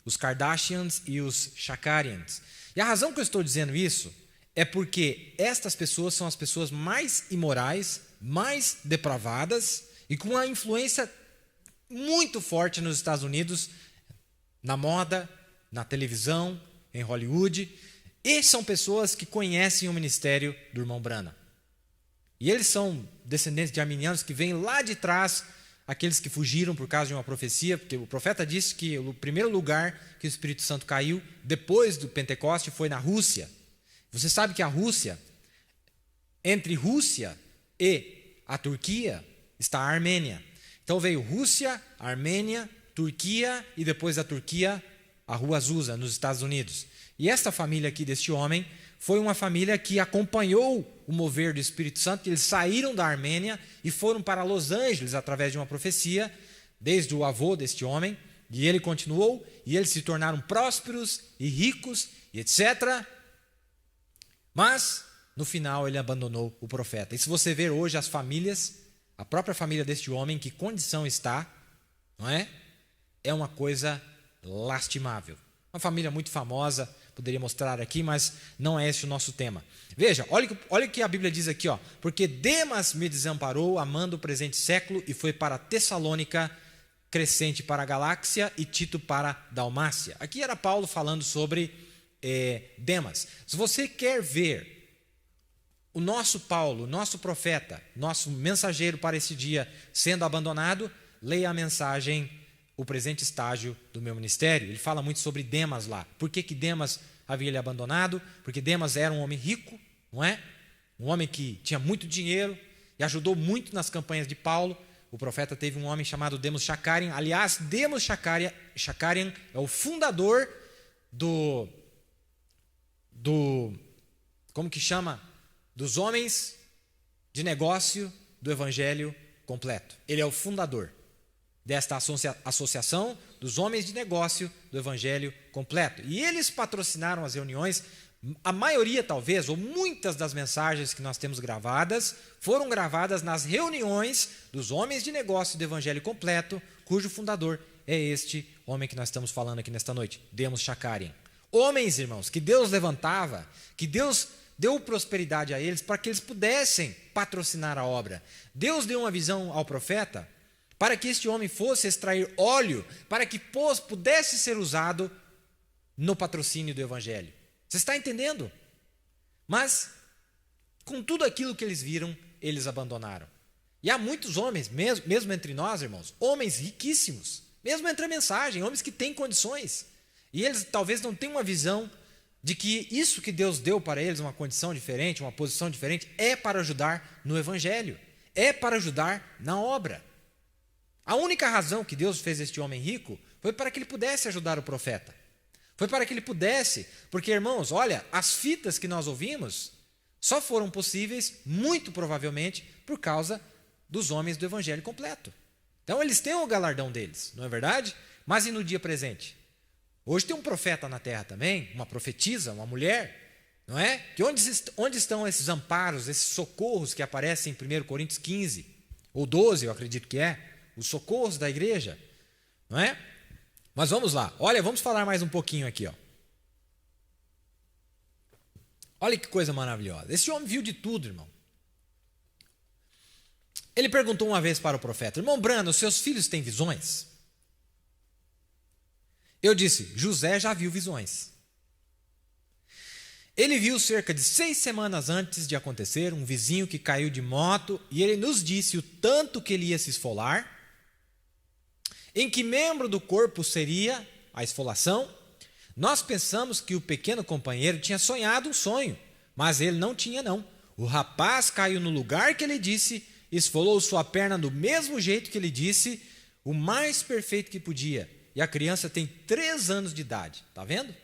os Kardashians e os Shakarians. E a razão que eu estou dizendo isso é porque estas pessoas são as pessoas mais imorais, mais depravadas e com uma influência muito forte nos Estados Unidos, na moda, na televisão, em Hollywood. E são pessoas que conhecem o ministério do irmão Branham. E eles são descendentes de arminianos que vêm lá de trás, aqueles que fugiram por causa de uma profecia, porque o profeta disse que o primeiro lugar que o Espírito Santo caiu depois do Pentecoste foi na Rússia. Você sabe que a Rússia, entre Rússia e a Turquia, está a Armênia. Então veio Rússia, Armênia, Turquia e depois da Turquia, a Rua Azusa, nos Estados Unidos. E esta família aqui deste homem foi uma família que acompanhou o mover do Espírito Santo. Eles saíram da Armênia e foram para Los Angeles através de uma profecia, desde o avô deste homem, e ele continuou, e eles se tornaram prósperos e ricos, e etc. Mas, no final, ele abandonou o profeta. E se você ver hoje as famílias a própria família deste homem, em que condição está, não é? É uma coisa lastimável. Uma família muito famosa, poderia mostrar aqui, mas não é esse o nosso tema. Veja, olha o que a Bíblia diz aqui, ó. Porque Demas me desamparou, amando o presente século, e foi para Tessalônica, Crescente para a Galáxia e Tito para a Dalmácia. Aqui era Paulo falando sobre Demas. Se você quer ver o nosso Paulo, o nosso profeta, nosso mensageiro para esse dia sendo abandonado, leia a mensagem O Presente Estágio do Meu Ministério. Ele fala muito sobre Demas lá. Por que Demas havia ele abandonado? Porque Demas era um homem rico, não é? Um homem que tinha muito dinheiro e ajudou muito nas campanhas de Paulo. O profeta teve um homem chamado Demos Shakarian. Aliás, Demos Shakarian é o fundador do como que chama? Dos homens de negócio do Evangelho completo. Ele é o fundador desta associação dos homens de negócio do Evangelho completo. E eles patrocinaram as reuniões. A maioria, talvez, ou muitas das mensagens que nós temos gravadas, foram gravadas nas reuniões dos homens de negócio do Evangelho completo, cujo fundador é este homem que nós estamos falando aqui nesta noite, Demos Shakarian. Homens, irmãos, que Deus levantava, que Deus deu prosperidade a eles para que eles pudessem patrocinar a obra. Deus deu uma visão ao profeta para que este homem fosse extrair óleo, para que pudesse ser usado no patrocínio do Evangelho. Você está entendendo? Mas, com tudo aquilo que eles viram, eles abandonaram. E há muitos homens, mesmo entre nós, irmãos, homens riquíssimos, mesmo entre a mensagem, homens que têm condições. E eles talvez não tenham uma visão de que isso que Deus deu para eles, uma condição diferente, uma posição diferente, é para ajudar no Evangelho, é para ajudar na obra. A única razão que Deus fez este homem rico foi para que ele pudesse ajudar o profeta. Foi para que ele pudesse, porque, irmãos, olha, as fitas que nós ouvimos só foram possíveis, muito provavelmente, por causa dos homens do Evangelho completo. Então, eles têm o galardão deles, não é verdade? Mas e no dia presente? Hoje tem um profeta na terra também, uma profetisa, uma mulher, não é? Que onde estão esses amparos, esses socorros que aparecem em 1 Coríntios 15, ou 12, eu acredito que é, os socorros da igreja, não é? Mas vamos lá, olha, vamos falar mais um pouquinho aqui, ó. Olha que coisa maravilhosa. Esse homem viu de tudo, irmão. Ele perguntou uma vez para o profeta: irmão Brando, seus filhos têm visões? Eu disse: José já viu visões. Ele viu cerca de 6 semanas antes de acontecer um vizinho que caiu de moto e ele nos disse o tanto que ele ia se esfolar, em que membro do corpo seria a esfolação. Nós pensamos que o pequeno companheiro tinha sonhado um sonho, mas ele não tinha não. O rapaz caiu no lugar que ele disse, esfolou sua perna do mesmo jeito que ele disse, o mais perfeito que podia. E a criança tem 3 anos de idade, está vendo?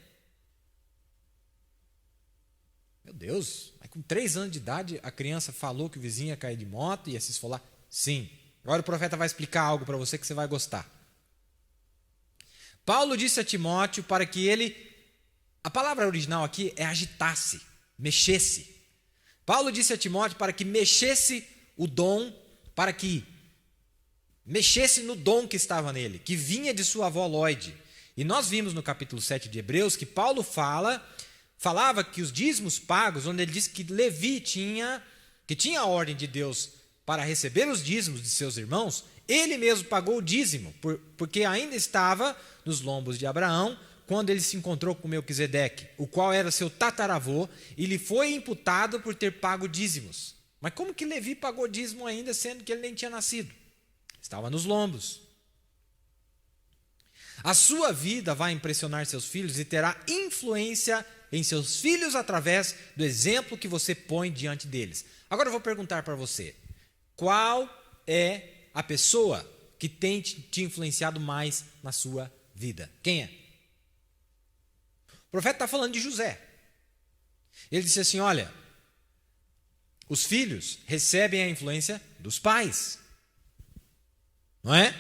Meu Deus, mas com 3 anos de idade a criança falou que o vizinho ia cair de moto e ia se esfolar? Sim. Agora o profeta vai explicar algo para você que você vai gostar. Paulo disse a Timóteo para que ele, a palavra original aqui é agitasse, mexesse. Paulo disse a Timóteo para que mexesse o dom, para que mexesse no dom que estava nele, que vinha de sua avó Lóide. E nós vimos no capítulo 7 de Hebreus que Paulo falava que os dízimos pagos, onde ele disse que Levi tinha a ordem de Deus para receber os dízimos de seus irmãos, ele mesmo pagou o dízimo, porque ainda estava nos lombos de Abraão, quando ele se encontrou com Melquisedeque, o qual era seu tataravô, e lhe foi imputado por ter pago dízimos. Mas como que Levi pagou dízimo ainda, sendo que ele nem tinha nascido? Estava nos lombos. A sua vida vai impressionar seus filhos e terá influência em seus filhos através do exemplo que você põe diante deles. Agora eu vou perguntar para você, qual é a pessoa que tem te influenciado mais na sua vida? Quem é? O profeta está falando de José. Ele disse assim, olha, os filhos recebem a influência dos pais. Não é?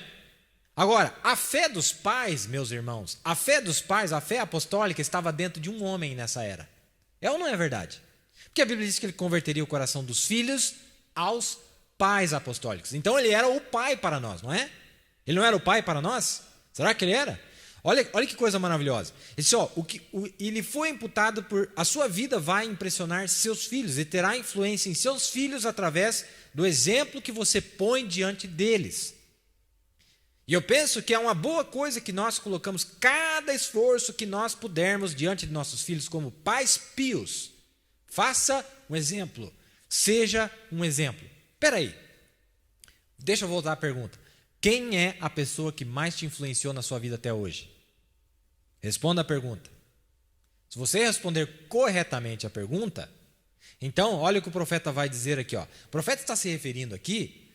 Agora, a fé dos pais, meus irmãos, a fé dos pais, a fé apostólica estava dentro de um homem nessa era. É ou não é verdade? Porque a Bíblia diz que ele converteria o coração dos filhos aos pais apostólicos. Então ele era o pai para nós, não é? Ele não era o pai para nós? Será que ele era? Olha que coisa maravilhosa. Ele disse, ele foi imputado por... A sua vida vai impressionar seus filhos e terá influência em seus filhos através do exemplo que você põe diante deles. E eu penso que é uma boa coisa que nós colocamos cada esforço que nós pudermos diante de nossos filhos como pais pios. Faça um exemplo. Seja um exemplo. Espera aí. Deixa eu voltar à pergunta. Quem é a pessoa que mais te influenciou na sua vida até hoje? Responda a pergunta. Se você responder corretamente a pergunta, então olha o que o profeta vai dizer aqui. O profeta está se referindo aqui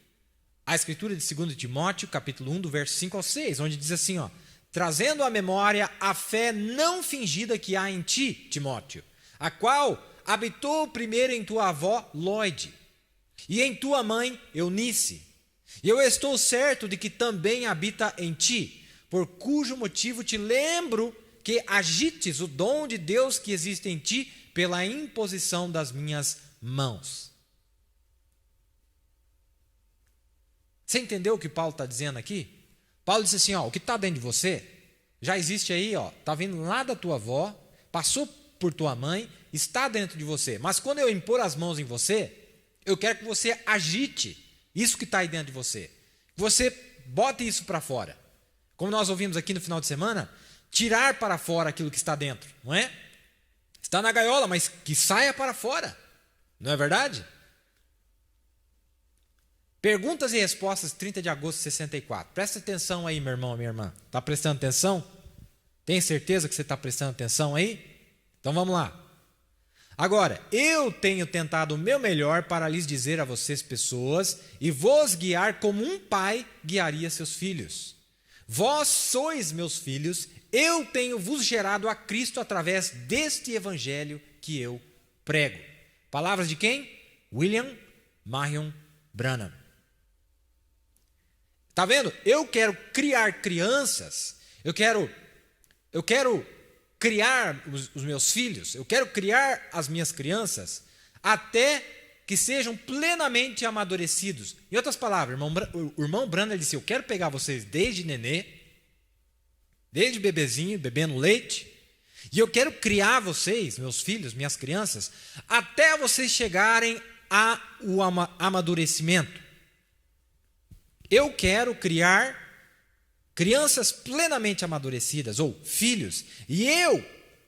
à escritura de 2 Timóteo, capítulo 1, do verso 5 ao 6, onde diz assim, trazendo à memória a fé não fingida que há em ti, Timóteo, a qual habitou primeiro em tua avó Lóide e em tua mãe Eunice. E eu estou certo de que também habita em ti, por cujo motivo te lembro que agites o dom de Deus que existe em ti pela imposição das minhas mãos. Você entendeu o que Paulo está dizendo aqui? Paulo disse assim, o que está dentro de você, já existe aí, está vindo lá da tua avó, passou por tua mãe, está dentro de você. Mas quando eu impor as mãos em você, eu quero que você agite isso que está aí dentro de você. Que você bote isso para fora. Como nós ouvimos aqui no final de semana, tirar para fora aquilo que está dentro, não é? Está na gaiola, mas que saia para fora. Não é verdade? Perguntas e respostas, 30 de agosto de 64. Presta atenção aí, meu irmão, minha irmã. Está prestando atenção? Tem certeza que você está prestando atenção aí? Então vamos lá. Agora, eu tenho tentado o meu melhor para lhes dizer a vocês, pessoas, e vos guiar como um pai guiaria seus filhos. Vós sois meus filhos, eu tenho vos gerado a Cristo através deste evangelho que eu prego. Palavras de quem? William Marion Branham. Está vendo? Eu quero criar crianças, eu quero criar os meus filhos, eu quero criar as minhas crianças até que sejam plenamente amadurecidos. Em outras palavras, o irmão Branham disse, eu quero pegar vocês desde nenê, desde bebezinho, bebendo leite, e eu quero criar vocês, meus filhos, minhas crianças, até vocês chegarem ao amadurecimento. Eu quero criar crianças plenamente amadurecidas, ou filhos, e eu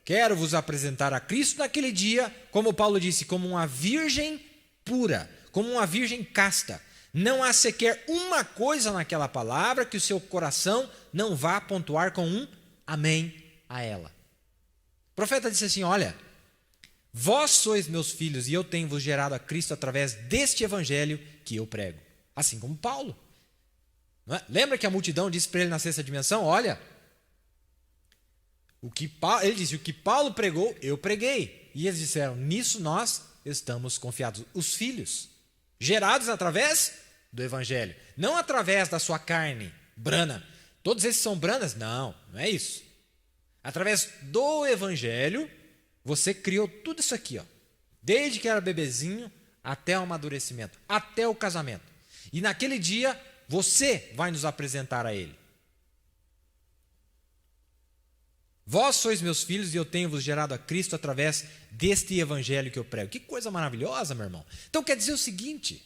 quero vos apresentar a Cristo naquele dia, como Paulo disse, como uma virgem pura, como uma virgem casta. Não há sequer uma coisa naquela palavra que o seu coração não vá pontuar com um amém a ela. O profeta disse assim, olha, vós sois meus filhos e eu tenho vos gerado a Cristo através deste evangelho que eu prego. Assim como Paulo. Não é? Lembra que a multidão disse para ele na sexta dimensão, olha, ele disse, o que Paulo pregou, eu preguei. E eles disseram, nisso nós estamos confiados. Os filhos, gerados através do evangelho, não através da sua carne, brana. Todos esses são branas? Não, não é isso. Através do evangelho, você criou tudo isso aqui, desde que era bebezinho até o amadurecimento, até o casamento. E naquele dia, você vai nos apresentar a ele. Vós sois meus filhos e eu tenho vos gerado a Cristo através deste evangelho que eu prego. Que coisa maravilhosa, meu irmão. Então quer dizer o seguinte,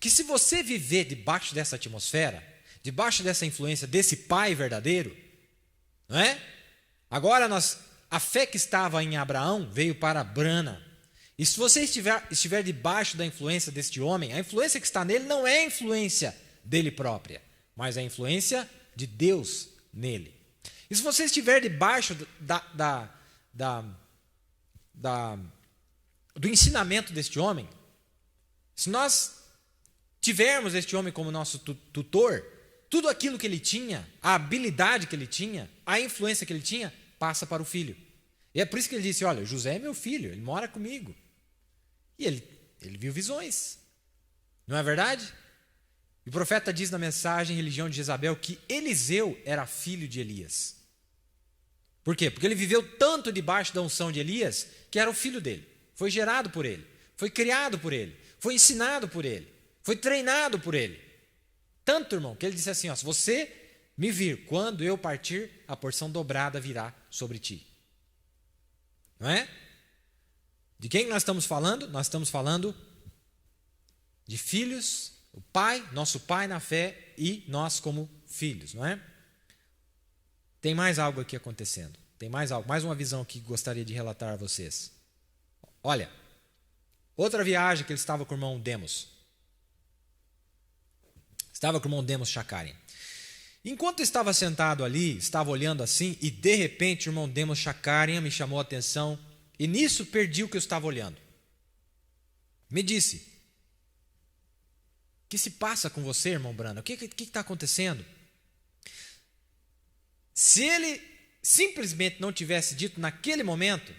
que se você viver debaixo dessa atmosfera, debaixo dessa influência desse pai verdadeiro, não é? Agora a fé que estava em Abraão veio para Branham. E se você estiver debaixo da influência deste homem, a influência que está nele não é a influência dele própria, mas a influência de Deus nele. E se você estiver debaixo do ensinamento deste homem, se nós tivermos este homem como nosso tutor, tudo aquilo que ele tinha, a habilidade que ele tinha, a influência que ele tinha, passa para o filho. E é por isso que ele disse, olha, José é meu filho, ele mora comigo. E ele viu visões. Não é verdade? E o profeta diz na mensagem Religião de Jezabel que Eliseu era filho de Elias. Por quê? Porque ele viveu tanto debaixo da unção de Elias que era o filho dele. Foi gerado por ele, foi criado por ele, foi ensinado por ele. Foi treinado por ele. Tanto, irmão, que ele disse assim, ó, se você me vir, quando eu partir, a porção dobrada virá sobre ti. Não é? De quem nós estamos falando? Nós estamos falando de filhos, o pai, nosso pai na fé e nós como filhos, não é? Tem mais algo aqui acontecendo. Tem mais algo, mais uma visão que gostaria de relatar a vocês. Olha, outra viagem que ele estava com o irmão Demos. Estava com o irmão Demos Shakarian. Enquanto estava sentado ali, estava olhando assim, e de repente o irmão Demos Shakarian me chamou a atenção, e nisso perdi o que eu estava olhando. Me disse: o que se passa com você, irmão Brana? O que está acontecendo? Se ele simplesmente não tivesse dito naquele momento,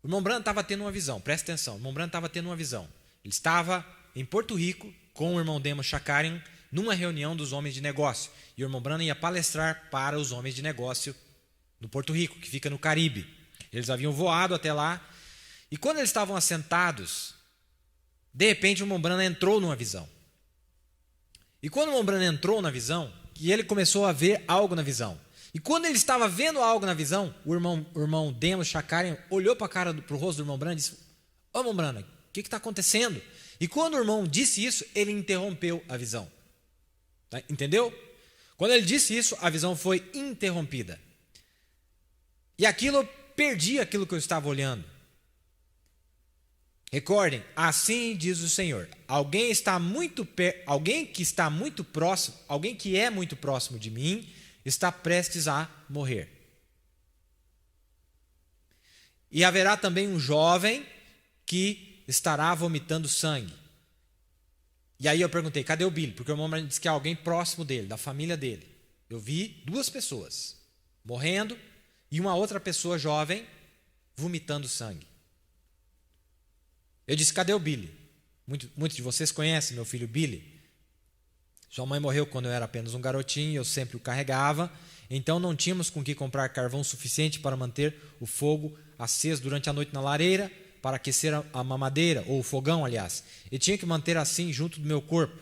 o irmão Brana estava tendo uma visão, presta atenção, o irmão Brana estava tendo uma visão. Ele estava em Porto Rico com o irmão Demos Shakarian numa reunião dos homens de negócio. E o irmão Brana ia palestrar para os homens de negócio no Porto Rico, que fica no Caribe. Eles haviam voado até lá. E quando eles estavam assentados, de repente o irmão Brana entrou numa visão. E quando o irmão Brana entrou na visão, e ele começou a ver algo na visão. E quando ele estava vendo algo na visão, o irmão Demos Shakarian olhou para o rosto do irmão Brana e disse: ô irmão Brana, o que está acontecendo? E quando o irmão disse isso, ele interrompeu a visão. Tá? Entendeu? Quando ele disse isso, a visão foi interrompida. E aquilo, eu perdi aquilo que eu estava olhando. Recordem, assim diz o Senhor: alguém que está muito próximo, alguém que é muito próximo de mim, está prestes a morrer. E haverá também um jovem que estará vomitando sangue. E aí eu perguntei: cadê o Billy? Porque o irmão disse que é alguém próximo dele, da família dele. Eu vi 2 pessoas morrendo e uma outra pessoa jovem vomitando sangue. Eu disse: cadê o Billy? Muitos de vocês conhecem meu filho Billy. Sua mãe morreu quando eu era apenas um garotinho e eu sempre o carregava. Então não tínhamos com que comprar carvão suficiente para manter o fogo aceso durante a noite na lareira, para aquecer a mamadeira, ou o fogão, aliás. E tinha que manter assim junto do meu corpo.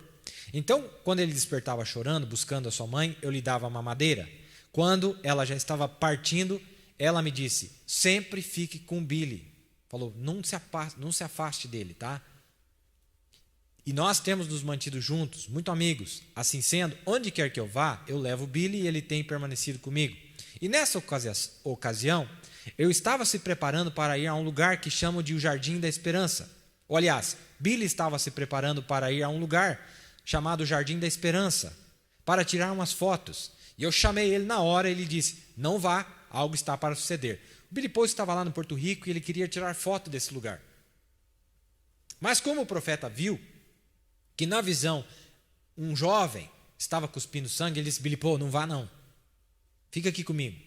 Então, quando ele despertava chorando, buscando a sua mãe, eu lhe dava a mamadeira. Quando ela já estava partindo, ela me disse: sempre fique com o Billy. Falou: não se afaste dele, tá? E nós temos nos mantido juntos, muito amigos. Assim sendo, onde quer que eu vá, eu levo o Billy e ele tem permanecido comigo. E nessa ocasião, eu estava se preparando para ir a um lugar que chamam de o Jardim da Esperança. Ou, aliás, Billy estava se preparando para ir a um lugar chamado Jardim da Esperança, para tirar umas fotos. E eu chamei ele na hora e ele disse: não vá, algo está para suceder. O Billy Post estava lá no Porto Rico e ele queria tirar foto desse lugar. Mas como o profeta viu que na visão um jovem estava cuspindo sangue, ele disse: Billy Post, não vá não. Fica aqui comigo.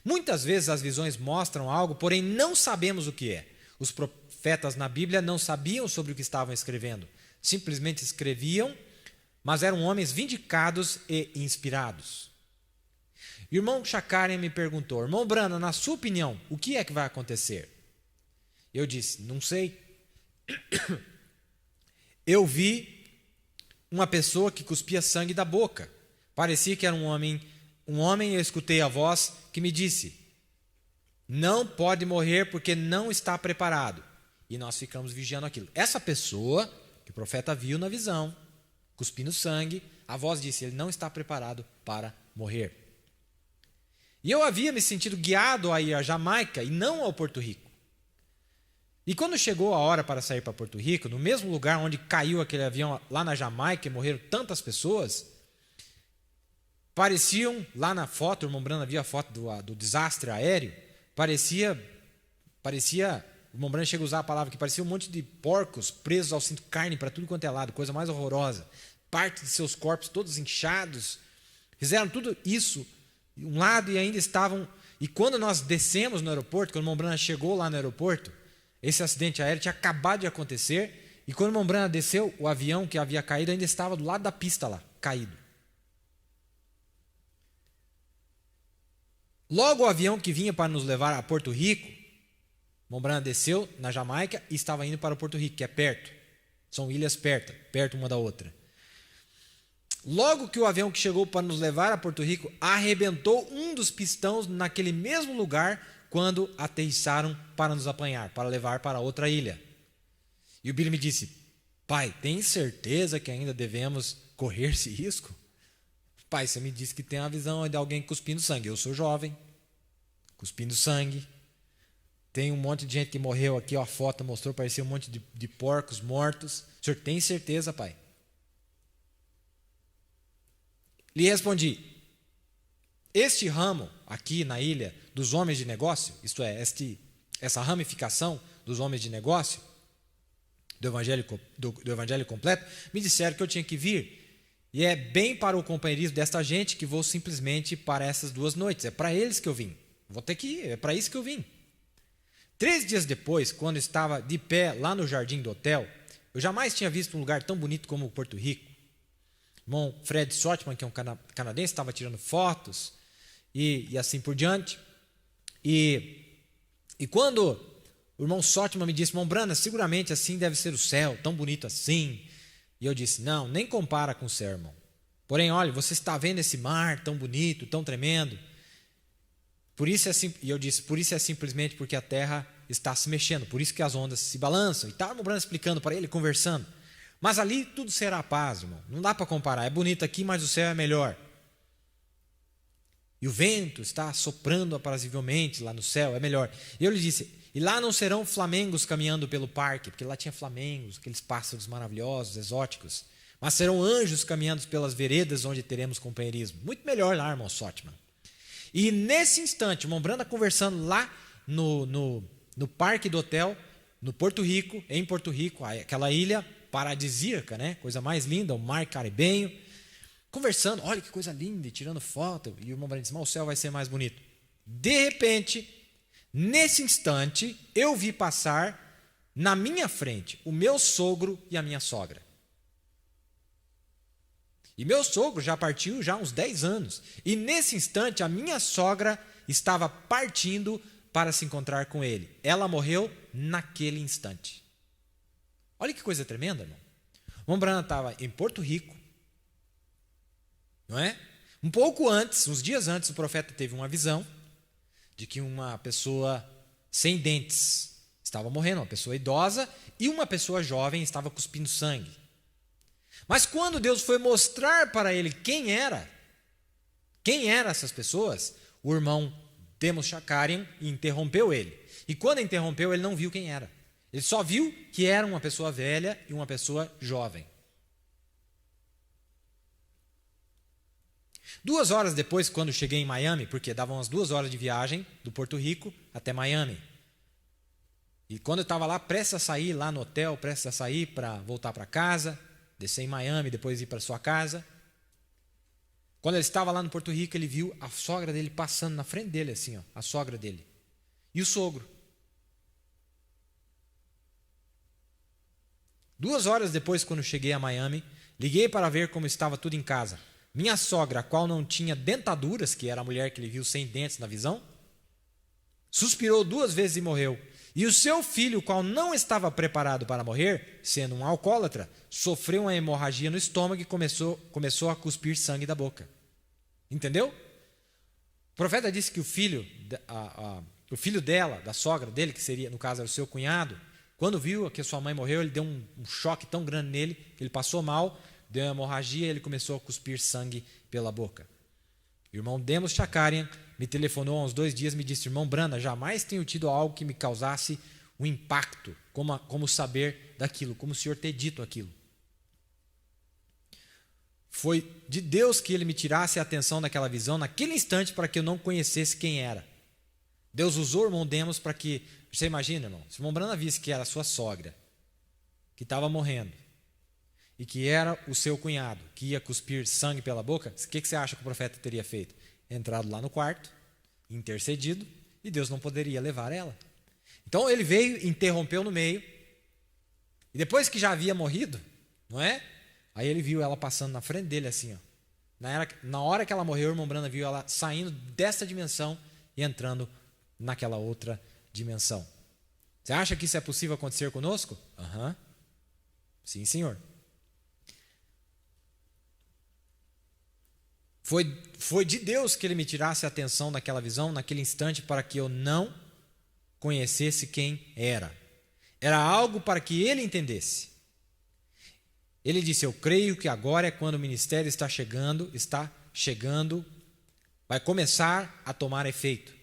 Muitas vezes as visões mostram algo, porém não sabemos o que é. Os profetas na Bíblia não sabiam sobre o que estavam escrevendo. Simplesmente escreviam, mas eram homens vindicados e inspirados. O irmão Shakarian me perguntou: irmão Brana, na sua opinião, o que é que vai acontecer? Eu disse: não sei. Eu vi uma pessoa que cuspia sangue da boca. Parecia que era um homem, e eu escutei a voz que me disse: não pode morrer porque não está preparado. E nós ficamos vigiando aquilo. Essa pessoa que o profeta viu na visão, cuspindo sangue, a voz disse: ele não está preparado para morrer. E eu havia me sentido guiado a ir à Jamaica e não ao Porto Rico. E quando chegou a hora para sair para Porto Rico, no mesmo lugar onde caiu aquele avião lá na Jamaica e morreram tantas pessoas, pareciam, lá na foto, o irmão Brana viu a foto do desastre aéreo, parecia, o irmão Brana chega a usar a palavra que parecia um monte de porcos presos ao cinto, carne para tudo quanto é lado, coisa mais horrorosa. Parte de seus corpos todos inchados, fizeram tudo isso um lado e ainda estavam. E quando nós descemos no aeroporto, quando o irmão Brana chegou lá no aeroporto, esse acidente aéreo tinha acabado de acontecer, e quando o irmão Brana desceu, o avião que havia caído ainda estava do lado da pista lá, caído. Logo o avião que vinha para nos levar a Porto Rico, o irmão Brana desceu na Jamaica e estava indo para Porto Rico, que é perto. São ilhas perto uma da outra. Logo que o avião que chegou para nos levar a Porto Rico arrebentou um dos pistões naquele mesmo lugar quando aterrissaram para nos apanhar, para levar para outra ilha. E o Billy me disse: pai, tem certeza que ainda devemos correr esse risco? Pai, você me disse que tem a visão de alguém cuspindo sangue. Eu sou jovem, cuspindo sangue. Tem um monte de gente que morreu aqui, ó, a foto mostrou, parecia um monte de porcos mortos. O senhor tem certeza, pai? Lhe respondi: este ramo aqui na ilha dos homens de negócio, isto é, essa ramificação dos homens de negócio, do evangelho completo, me disseram que eu tinha que vir. E é bem para o companheirismo desta gente que vou simplesmente para essas 2 noites. É para eles que eu vim. Vou ter que ir, é para isso que eu vim. 3 dias depois, quando estava de pé lá no jardim do hotel, eu jamais tinha visto um lugar tão bonito como Porto Rico. O irmão Fred Sotman, que é um canadense, estava tirando fotos e assim por diante. E quando o irmão Sotman me disse: irmão Brana, seguramente assim deve ser o céu, tão bonito assim. E eu disse: não, nem compara com o céu, irmão. Porém, olha, você está vendo esse mar tão bonito, tão tremendo. E eu disse: por isso é simplesmente porque a terra está se mexendo, por isso que as ondas se balançam. E estava o irmão Brana explicando para ele, conversando. Mas ali tudo será paz, irmão. Não dá para comparar. É bonito aqui, mas o céu é melhor. E o vento está soprando aprazivelmente lá no céu, é melhor. E eu lhe disse: e lá não serão flamengos caminhando pelo parque, porque lá tinha flamengos, aqueles pássaros maravilhosos, exóticos. Mas serão anjos caminhando pelas veredas onde teremos companheirismo. Muito melhor lá, irmão Sotman. E nesse instante, o irmão Branda conversando lá no parque do hotel, no Porto Rico, em Porto Rico, aquela ilha paradisíaca, né? Coisa mais linda, o mar caribenho. Conversando, olha que coisa linda, e tirando foto. E o irmão Branda disse: mas o céu vai ser mais bonito. De repente, nesse instante, eu vi passar na minha frente o meu sogro e a minha sogra. E meu sogro já partiu já há uns 10 anos. E nesse instante, a minha sogra estava partindo para se encontrar com ele. Ela morreu naquele instante. Olha que coisa tremenda, irmão. O irmão Brana estava em Porto Rico, não é? Um pouco antes, uns dias antes, o profeta teve uma visão de que uma pessoa sem dentes estava morrendo, uma pessoa idosa, e uma pessoa jovem estava cuspindo sangue. Mas quando Deus foi mostrar para ele quem eram essas pessoas, o irmão Demos Shakarian interrompeu ele. E quando interrompeu, ele não viu quem era. Ele só viu que era uma pessoa velha e uma pessoa jovem. 2 horas depois, quando cheguei em Miami, porque davam umas 2 horas de viagem do Porto Rico até Miami. E quando eu estava lá, prestes a sair, lá no hotel, prestes a sair para voltar para casa, descer em Miami, depois ir para sua casa. Quando ele estava lá no Porto Rico, ele viu a sogra dele passando na frente dele, assim, ó, a sogra dele. E o sogro. 2 horas depois, quando cheguei a Miami, liguei para ver como estava tudo em casa. Minha sogra, a qual não tinha dentaduras, que era a mulher que ele viu sem dentes na visão, suspirou 2 vezes e morreu. E o seu filho, o qual não estava preparado para morrer, sendo um alcoólatra, sofreu uma hemorragia no estômago e começou a cuspir sangue da boca. Entendeu? O profeta disse que o filho dela, da sogra dele, que seria, no caso, era o seu cunhado, quando viu que a sua mãe morreu, ele deu um choque tão grande nele, que ele passou mal, deu uma hemorragia e ele começou a cuspir sangue pela boca. O irmão Demos Shakarian me telefonou há uns 2 dias e me disse: irmão Brana, jamais tenho tido algo que me causasse um impacto, como saber daquilo, como o senhor ter dito aquilo. Foi de Deus que ele me tirasse a atenção daquela visão naquele instante para que eu não conhecesse quem era. Deus usou o irmão Demos para que, você imagina, irmão, se o irmão Brana visse que era a sua sogra, que estava morrendo, e que era o seu cunhado, que ia cuspir sangue pela boca, o que você acha que o profeta teria feito? Entrado lá no quarto, intercedido, e Deus não poderia levar ela. Então ele veio, interrompeu no meio, e depois que já havia morrido, não é? Aí ele viu ela passando na frente dele assim, ó. Na hora que ela morreu, o irmão Brana viu ela saindo dessa dimensão e entrando naquela outra dimensão. Você acha que isso é possível acontecer conosco? Aham. Sim, senhor. Foi de Deus que ele me tirasse a atenção daquela visão, naquele instante, para que eu não conhecesse quem era. Era algo para que ele entendesse. Ele disse: eu creio que agora é quando o ministério está chegando, vai começar a tomar efeito.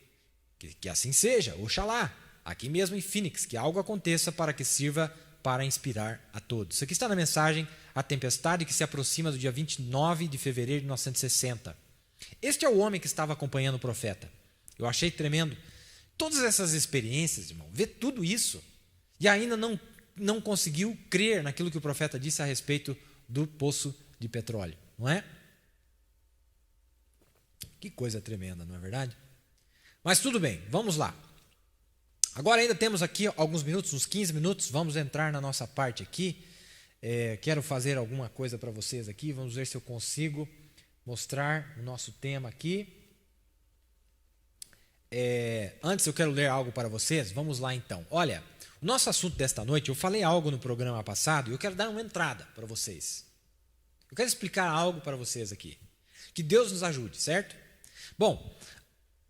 Que assim seja, oxalá, aqui mesmo em Phoenix, que algo aconteça para que sirva para inspirar a todos. Isso aqui está na mensagem A Tempestade que se aproxima, do dia 29 de fevereiro de 1960. Este é o homem que estava acompanhando o profeta. Eu achei tremendo. Todas essas experiências, irmão, ver tudo isso e ainda não conseguiu crer naquilo que o profeta disse a respeito do poço de petróleo, não é? Que coisa tremenda, não é verdade? Mas tudo bem, vamos lá. Agora ainda temos aqui alguns minutos, uns 15 minutos, vamos entrar na nossa parte aqui. Quero fazer alguma coisa para vocês aqui, vamos ver se eu consigo mostrar o nosso tema aqui. Antes eu quero ler algo para vocês, vamos lá então. Olha, o nosso assunto desta noite, eu falei algo no programa passado e eu quero dar uma entrada para vocês. Eu quero explicar algo para vocês aqui. Que Deus nos ajude, certo? Bom,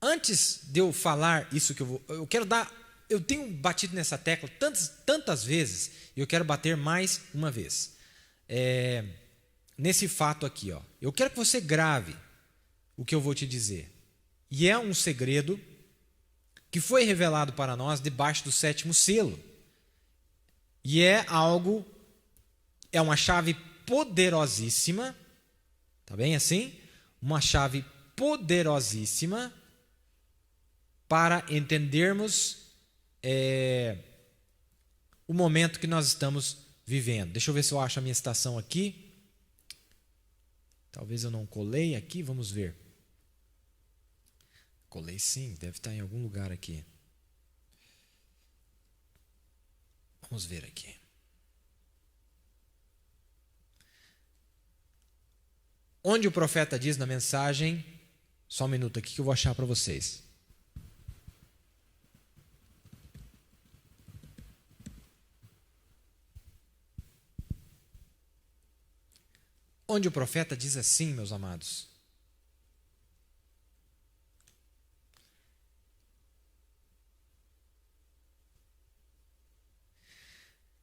antes de eu falar isso que eu quero dar, eu tenho batido nessa tecla tantas vezes e eu quero bater mais uma vez. Nesse fato aqui, ó, eu quero que você grave o que eu vou te dizer. E é um segredo que foi revelado para nós debaixo do 7º selo. E é uma chave poderosíssima, tá bem assim? Uma chave poderosíssima para entendermos o momento que nós estamos vivendo. Deixa eu ver se eu acho a minha citação aqui. Talvez eu não colei aqui, vamos ver. Colei sim, deve estar em algum lugar aqui. Vamos ver aqui. Onde o profeta diz na mensagem, só um minuto aqui que eu vou achar para vocês. Onde o profeta diz assim, meus amados.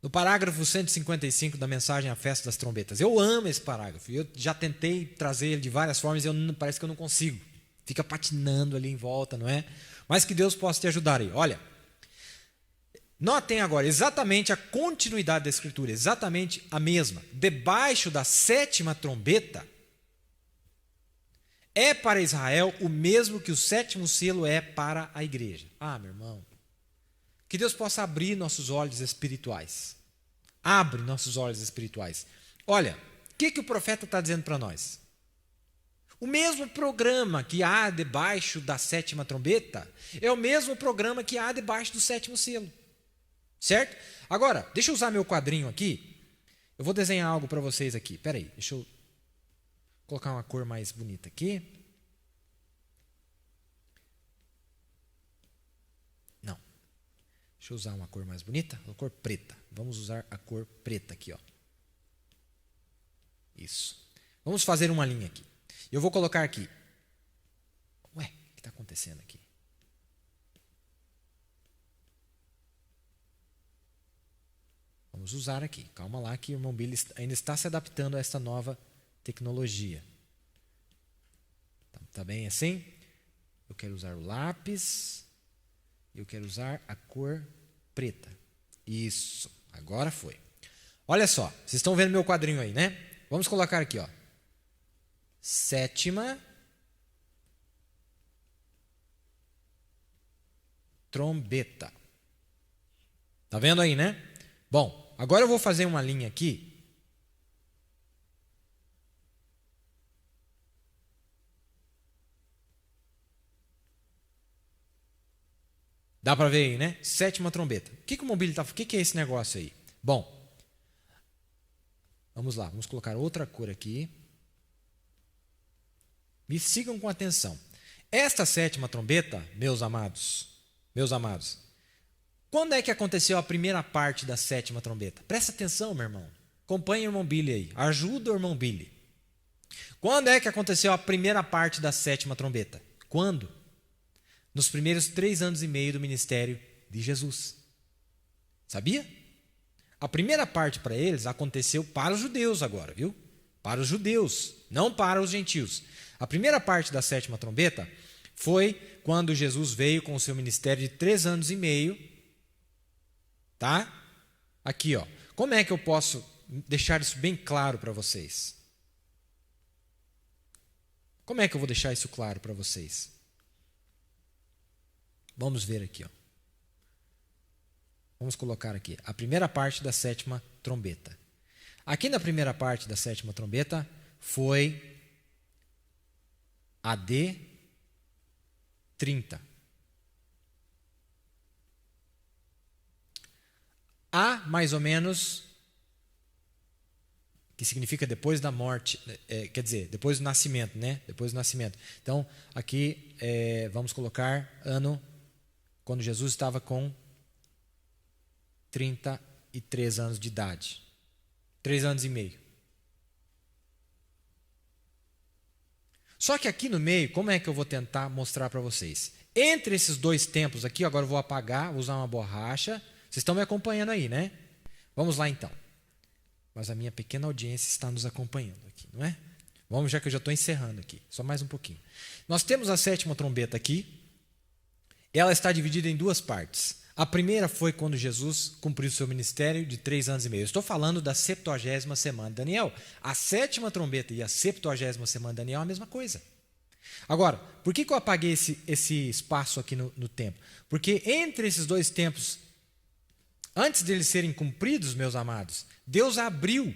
No parágrafo 155 da mensagem à festa das trombetas. Eu amo esse parágrafo. Eu já tentei trazer ele de várias formas e parece que eu não consigo. Fica patinando ali em volta, não é? Mas que Deus possa te ajudar aí. Olha, notem agora exatamente a continuidade da Escritura, exatamente a mesma. Debaixo da 7ª trombeta, é para Israel o mesmo que o 7º selo é para a igreja. Ah, meu irmão, que Deus possa abrir nossos olhos espirituais. Abre nossos olhos espirituais. Olha, o que o profeta está dizendo para nós? O mesmo programa que há debaixo da 7ª trombeta é o mesmo programa que há debaixo do 7º selo. Certo? Agora, deixa eu usar meu quadrinho aqui. Eu vou desenhar algo para vocês aqui. Espera aí, deixa eu colocar uma cor mais bonita aqui. Não. Deixa eu usar uma cor mais bonita. A cor preta. Vamos usar a cor preta aqui, ó. Isso. Vamos fazer uma linha aqui. Eu vou colocar aqui. Ué, o que está acontecendo aqui? Vamos usar aqui. Calma lá que o irmão Billy ainda está se adaptando a esta nova tecnologia. Tá bem assim? Eu quero usar o lápis. Eu quero usar a cor preta. Isso. Agora foi. Olha só. Vocês estão vendo meu quadrinho aí, né? Vamos colocar aqui, ó. 7ª trombeta. Tá vendo aí, né? Bom, agora eu vou fazer uma linha aqui. Dá para ver aí, né? 7ª trombeta. O que o mobílio está... O que é esse negócio aí? Bom, vamos lá. Vamos colocar outra cor aqui. Me sigam com atenção. Esta 7ª trombeta, meus amados, quando é que aconteceu a primeira parte da 7ª trombeta? Presta atenção, meu irmão. Acompanhe o irmão Billy aí. Ajuda o irmão Billy. Quando é que aconteceu a primeira parte da 7ª trombeta? Quando? Nos primeiros 3 anos e meio do ministério de Jesus. Sabia? A primeira parte para eles aconteceu para os judeus agora, viu? Para os judeus, não para os gentios. A primeira parte da 7ª trombeta foi quando Jesus veio com o seu ministério de 3 anos e meio. Tá? Aqui, ó. Como é que eu posso deixar isso bem claro para vocês? Como é que eu vou deixar isso claro para vocês? Vamos ver aqui, ó. Vamos colocar aqui a primeira parte da 7ª trombeta. Aqui na primeira parte da 7ª trombeta foi AD 30. A, mais ou menos, que significa depois da morte, quer dizer, depois do nascimento, né? Depois do nascimento. Então, aqui vamos colocar ano quando Jesus estava com 33 anos de idade. 3 anos e meio. Só que aqui no meio, como é que eu vou tentar mostrar para vocês? Entre esses 2 tempos aqui, agora eu vou apagar, vou usar uma borracha. Vocês estão me acompanhando aí, né? Vamos lá então. Mas a minha pequena audiência está nos acompanhando aqui, não é? Vamos, já que eu já estou encerrando aqui. Só mais um pouquinho. Nós temos a 7ª trombeta aqui. Ela está dividida em 2 partes. A primeira foi quando Jesus cumpriu seu ministério de 3 anos e meio. Eu estou falando da 70ª semana de Daniel. A 7ª trombeta e a 70ª semana de Daniel é a mesma coisa. Agora, por que eu apaguei esse espaço aqui no tempo? Porque entre esses 2 tempos, antes deles serem cumpridos, meus amados, Deus abriu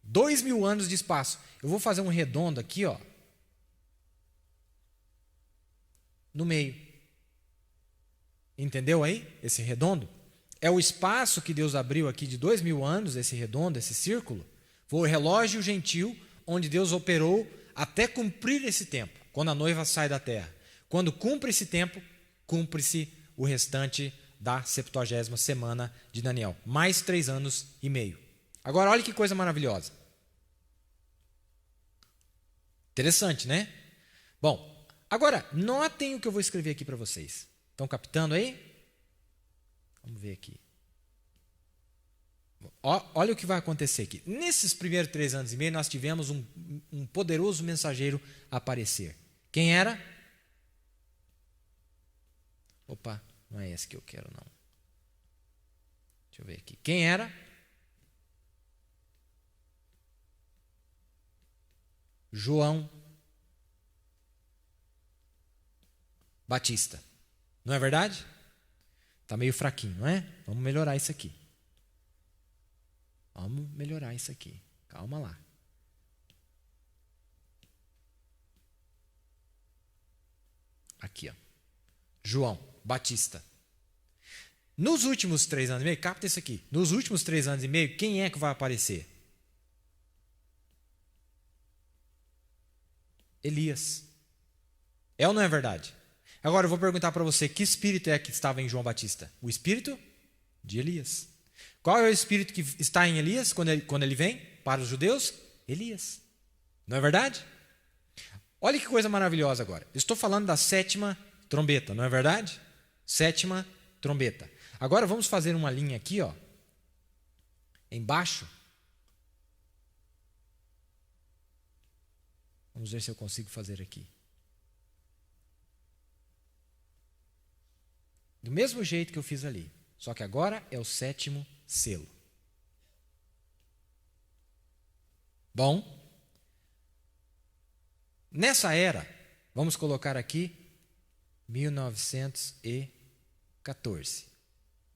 2000 anos de espaço. Eu vou fazer um redondo aqui, ó, no meio. Entendeu aí? Esse redondo? É o espaço que Deus abriu aqui de 2000 anos, esse redondo, esse círculo. Foi o relógio gentil onde Deus operou até cumprir esse tempo, quando a noiva sai da terra. Quando cumpre esse tempo, cumpre-se o restante da 70ª semana de Daniel. Mais 3 anos e meio. Agora, olha que coisa maravilhosa. Interessante, né? Bom, agora, notem o que eu vou escrever aqui para vocês. Estão captando aí? Vamos ver aqui. Olha o que vai acontecer aqui. Nesses primeiros 3 anos e meio, nós tivemos um poderoso mensageiro aparecer. Quem era? Opa, não é esse que eu quero, não. Deixa eu ver aqui. Quem era? João Batista. Não é verdade? Está meio fraquinho, não é? Vamos melhorar isso aqui. Vamos melhorar isso aqui. Calma lá. Aqui, ó. João Batista. Nos últimos 3 anos e meio, capta isso aqui. Nos últimos 3 anos e meio, quem é que vai aparecer? Elias. É ou não é verdade? Agora eu vou perguntar para você, que espírito é que estava em João Batista? O espírito de Elias. Qual é o espírito que está em Elias quando ele vem para os judeus? Elias. Não é verdade? Olha que coisa maravilhosa agora. Estou falando da 7ª trombeta, não é verdade? 7ª trombeta. Agora vamos fazer uma linha aqui, ó, embaixo. Vamos ver se eu consigo fazer aqui. Do mesmo jeito que eu fiz ali. Só que agora é o 7º selo. Bom, nessa era, vamos colocar aqui 1914.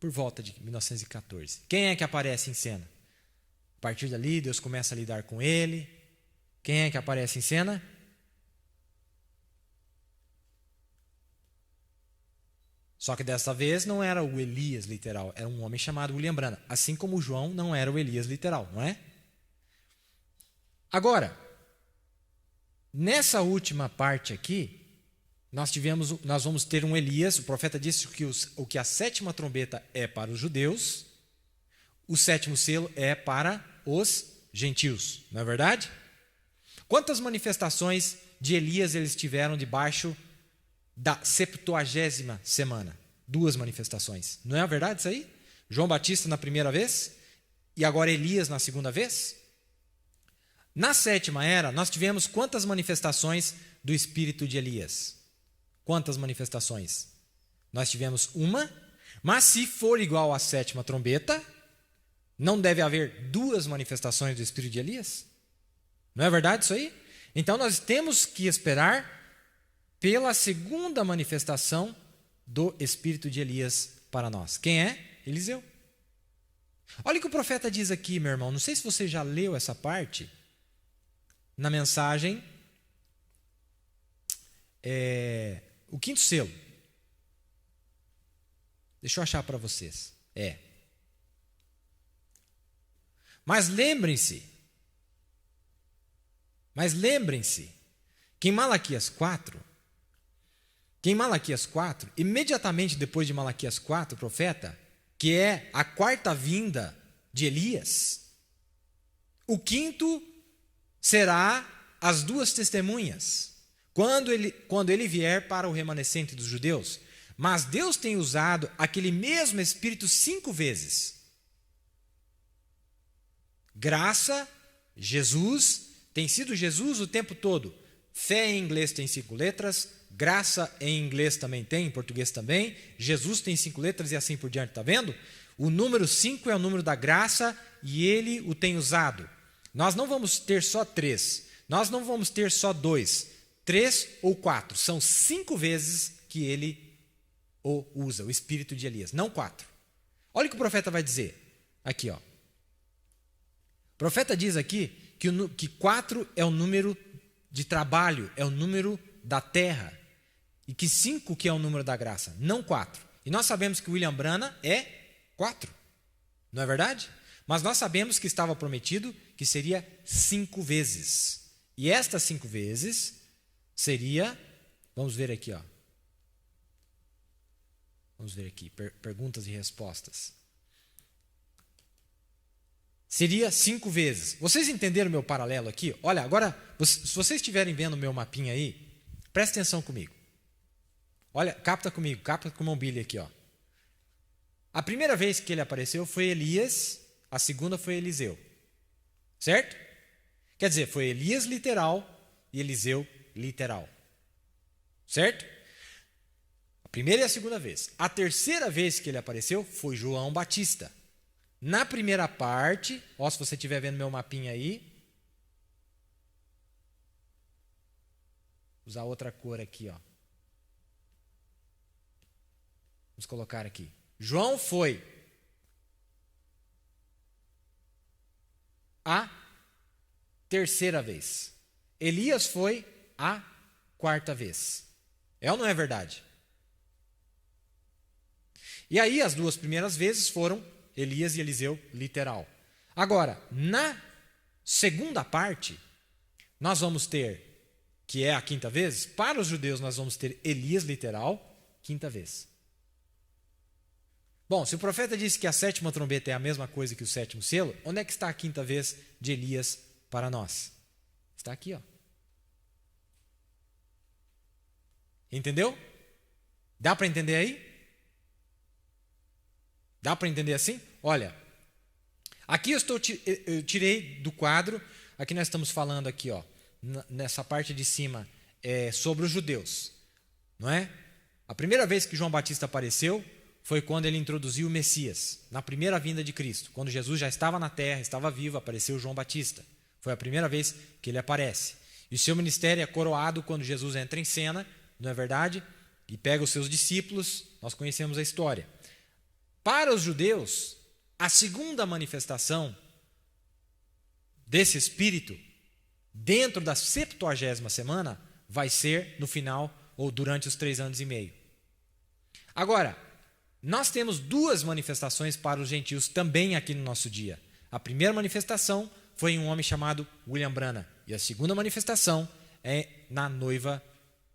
Por volta de 1914. Quem é que aparece em cena? A partir dali, Deus começa a lidar com ele. Quem é que aparece em cena? Só que dessa vez não era o Elias literal, era um homem chamado William Branham. Assim como João não era o Elias literal, não é? Agora, nessa última parte aqui, nós vamos ter um Elias. O profeta disse que a 7ª trombeta é para os judeus, o sétimo selo é para os gentios, não é verdade? Quantas manifestações de Elias eles tiveram debaixo da 70ª semana? 2 manifestações. Não é verdade isso aí? João Batista na primeira vez e agora Elias na segunda vez? Na 7ª era, nós tivemos quantas manifestações do espírito de Elias? Quantas manifestações? Nós tivemos uma, mas se for igual à 7ª trombeta, não deve haver 2 manifestações do espírito de Elias? Não é verdade isso aí? Então nós temos que esperar pela segunda manifestação do espírito de Elias para nós. Quem é? Eliseu. Olha o que o profeta diz aqui, meu irmão. Não sei se você já leu essa parte na mensagem, o 5º selo. Deixa eu achar para vocês. Mas lembrem-se que em Malaquias 4, imediatamente depois de Malaquias 4, o profeta, que é a 4ª vinda de Elias, o 5º será as 2 testemunhas, quando ele vier para o remanescente dos judeus. Mas Deus tem usado aquele mesmo Espírito 5 vezes. Graça, Jesus, tem sido Jesus o tempo todo. Fé em inglês tem 5 letras, graça em inglês também tem, em português também. Jesus tem 5 letras e assim por diante, está vendo? O número 5 é o número da graça e ele o tem usado. Nós não vamos ter só 3, nós não vamos ter só 2, 3 ou 4. São 5 vezes que ele o usa, o espírito de Elias, não 4. Olha o que o profeta vai dizer aqui, ó. O profeta diz aqui que 4 é o número de trabalho, é o número da terra, e que 5 que é o número da graça, não 4. E nós sabemos que William Branham é 4, não é verdade? Mas nós sabemos que estava prometido que seria 5 vezes. E estas 5 vezes seria, vamos ver aqui, ó. Vamos ver aqui, perguntas e respostas. Seria 5 vezes. Vocês entenderam o meu paralelo aqui? Olha, agora, se vocês estiverem vendo o meu mapinha aí, presta atenção comigo. Olha, capta comigo, capta com o mobília aqui, ó. A primeira vez que ele apareceu foi Elias, a segunda foi Eliseu. Certo? Quer dizer, foi Elias literal e Eliseu literal. Certo? A primeira e a segunda vez. A terceira vez que ele apareceu foi João Batista. Na primeira parte, ó, se você estiver vendo meu mapinha aí, usar outra cor aqui, ó. Vamos colocar aqui. João foi a terceira vez. Elias foi a 4ª vez. É ou não é verdade? E aí as 2 primeiras vezes foram Elias e Eliseu literal. Agora, na segunda parte, nós vamos ter, que é a 5ª vez, para os judeus nós vamos ter Elias literal, 5ª vez. Bom, se o profeta disse que a 7ª trombeta é a mesma coisa que o 7º selo, onde é que está a 5ª vez de Elias para nós? Está aqui, ó. Entendeu? Dá para entender aí? Dá para entender assim? Olha, aqui eu tirei do quadro, aqui nós estamos falando aqui, ó, nessa parte de cima, sobre os judeus, não é? A primeira vez que João Batista apareceu foi quando ele introduziu o Messias, na primeira vinda de Cristo. Quando Jesus já estava na terra, estava vivo, apareceu João Batista. Foi a primeira vez que ele aparece. E o seu ministério é coroado quando Jesus entra em cena, não é verdade? E pega os seus discípulos, nós conhecemos a história. Para os judeus, a segunda manifestação desse Espírito, dentro da 70ª semana, vai ser no final ou durante os 3 anos e meio. Agora, nós temos 2 manifestações para os gentios também aqui no nosso dia. A primeira manifestação foi em um homem chamado William Branham. E a segunda manifestação é na noiva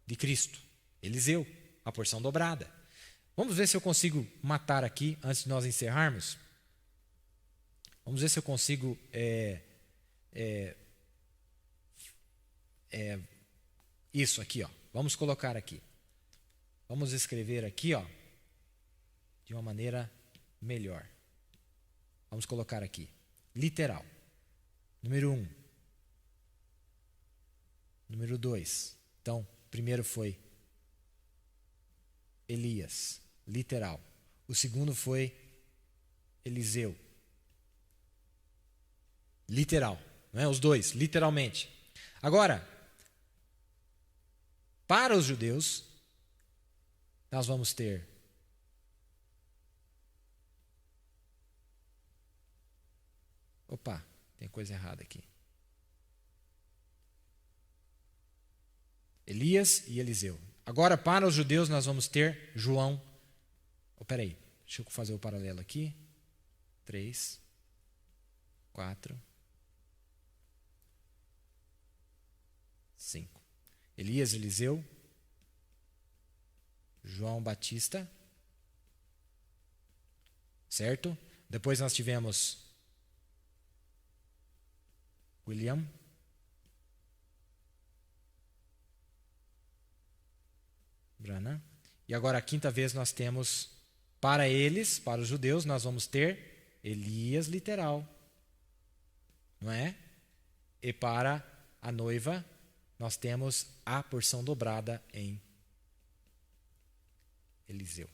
de Cristo, Eliseu, a porção dobrada. Vamos ver se eu consigo matar aqui, antes de nós encerrarmos. Vamos ver se eu consigo isso aqui, ó. Vamos colocar aqui. Vamos escrever aqui, ó, de uma maneira melhor. Vamos colocar aqui. Literal. Número 1. Número 2. Então, primeiro foi Elias, literal. O segundo foi Eliseu. Literal, não é? Os dois, literalmente. Agora, para os judeus, nós vamos ter tem coisa errada aqui. Elias e Eliseu. Agora, para os judeus, nós vamos ter João. Peraí, deixa eu fazer o paralelo aqui. 3, 4, 5. Elias, Eliseu, João Batista, certo? Depois nós tivemos William, Branham. E agora a quinta vez nós temos, para eles, para os judeus, nós vamos ter Elias literal, não é? E para a noiva, nós temos a porção dobrada em Eliseu.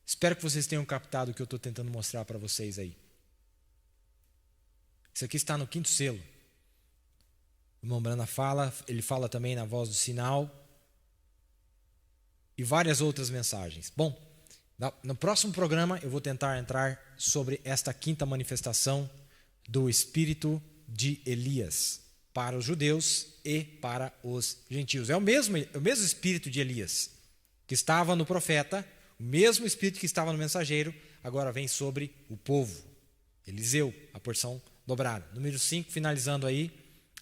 Espero que vocês tenham captado o que eu estou tentando mostrar para vocês aí. Isso aqui está no quinto selo. O irmão Branham fala, ele fala também na voz do sinal e várias outras mensagens. Bom, no próximo programa eu vou tentar entrar sobre esta quinta manifestação do Espírito de Elias para os judeus e para os gentios. É o mesmo Espírito de Elias que estava no profeta, o mesmo Espírito que estava no mensageiro, agora vem sobre o povo. Eliseu, a porção dobrada. Número 5, finalizando aí,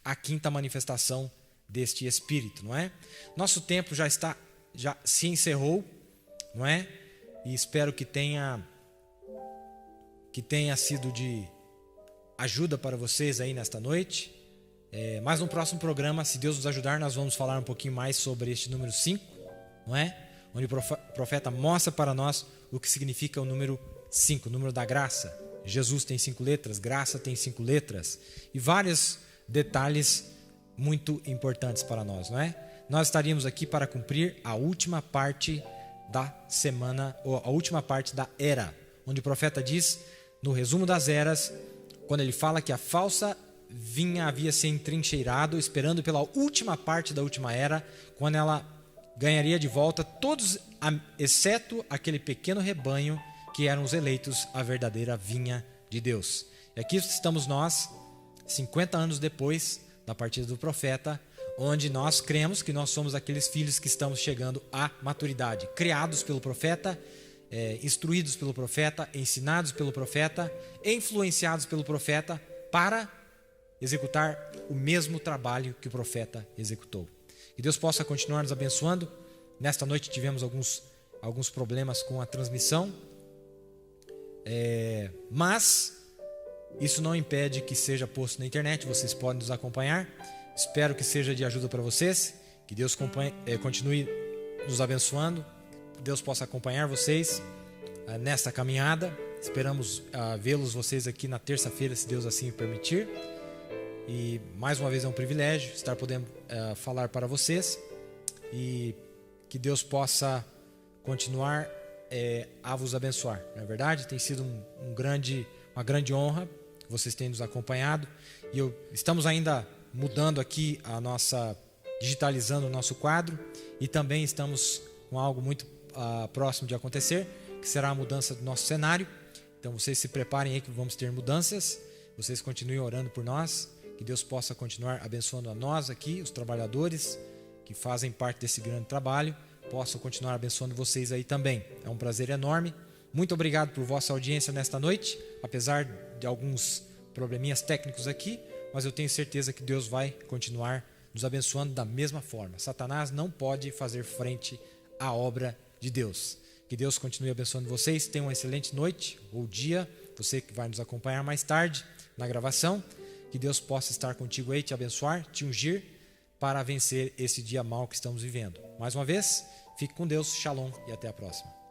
a quinta manifestação deste Espírito, não é? Nosso tempo já se encerrou, não é? E espero que tenha sido de ajuda para vocês aí nesta noite. Mas no próximo programa, se Deus nos ajudar, nós vamos falar um pouquinho mais sobre este número 5, não é? Onde o profeta mostra para nós o que significa o número 5, o número da graça. Jesus tem 5 letras, graça tem 5 letras e vários detalhes muito importantes para nós, não é? Nós estaríamos aqui para cumprir a última parte da semana, ou a última parte da era, onde o profeta diz, no resumo das eras, quando ele fala que a falsa vinha havia se entrincheirado, esperando pela última parte da última era, quando ela ganharia de volta todos, exceto aquele pequeno rebanho que eram os eleitos, a verdadeira vinha de Deus. E aqui estamos nós, 50 anos depois da partida do profeta, onde nós cremos que nós somos aqueles filhos que estamos chegando à maturidade, criados pelo profeta, instruídos pelo profeta, ensinados pelo profeta, influenciados pelo profeta, para executar o mesmo trabalho que o profeta executou. Que Deus possa continuar nos abençoando. Nesta noite tivemos alguns problemas com a transmissão, mas isso não impede que seja posto na internet, vocês podem nos acompanhar. Espero que seja de ajuda para vocês, que Deus continue nos abençoando, que Deus possa acompanhar vocês nesta caminhada. Esperamos vê-los vocês aqui na terça-feira, se Deus assim permitir. E mais uma vez é um privilégio estar podendo falar para vocês, e que Deus possa continuar a vos abençoar. Não é verdade? Tem sido uma grande honra que vocês tenham nos acompanhado, e estamos ainda mudando aqui digitalizando o nosso quadro, e também estamos com algo muito próximo de acontecer, que será a mudança do nosso cenário. Então vocês se preparem aí que vamos ter mudanças. Vocês continuem orando por nós, que Deus possa continuar abençoando a nós aqui, os trabalhadores que fazem parte desse grande trabalho, possam continuar abençoando vocês aí também. É um prazer enorme. Muito obrigado por vossa audiência nesta noite, apesar de alguns probleminhas técnicos aqui, mas eu tenho certeza que Deus vai continuar nos abençoando da mesma forma. Satanás não pode fazer frente à obra de Deus. Que Deus continue abençoando vocês. Tenham uma excelente noite ou dia. Você que vai nos acompanhar mais tarde na gravação. Que Deus possa estar contigo aí, te abençoar, te ungir para vencer esse dia mau que estamos vivendo. Mais uma vez, fique com Deus. Shalom e até a próxima.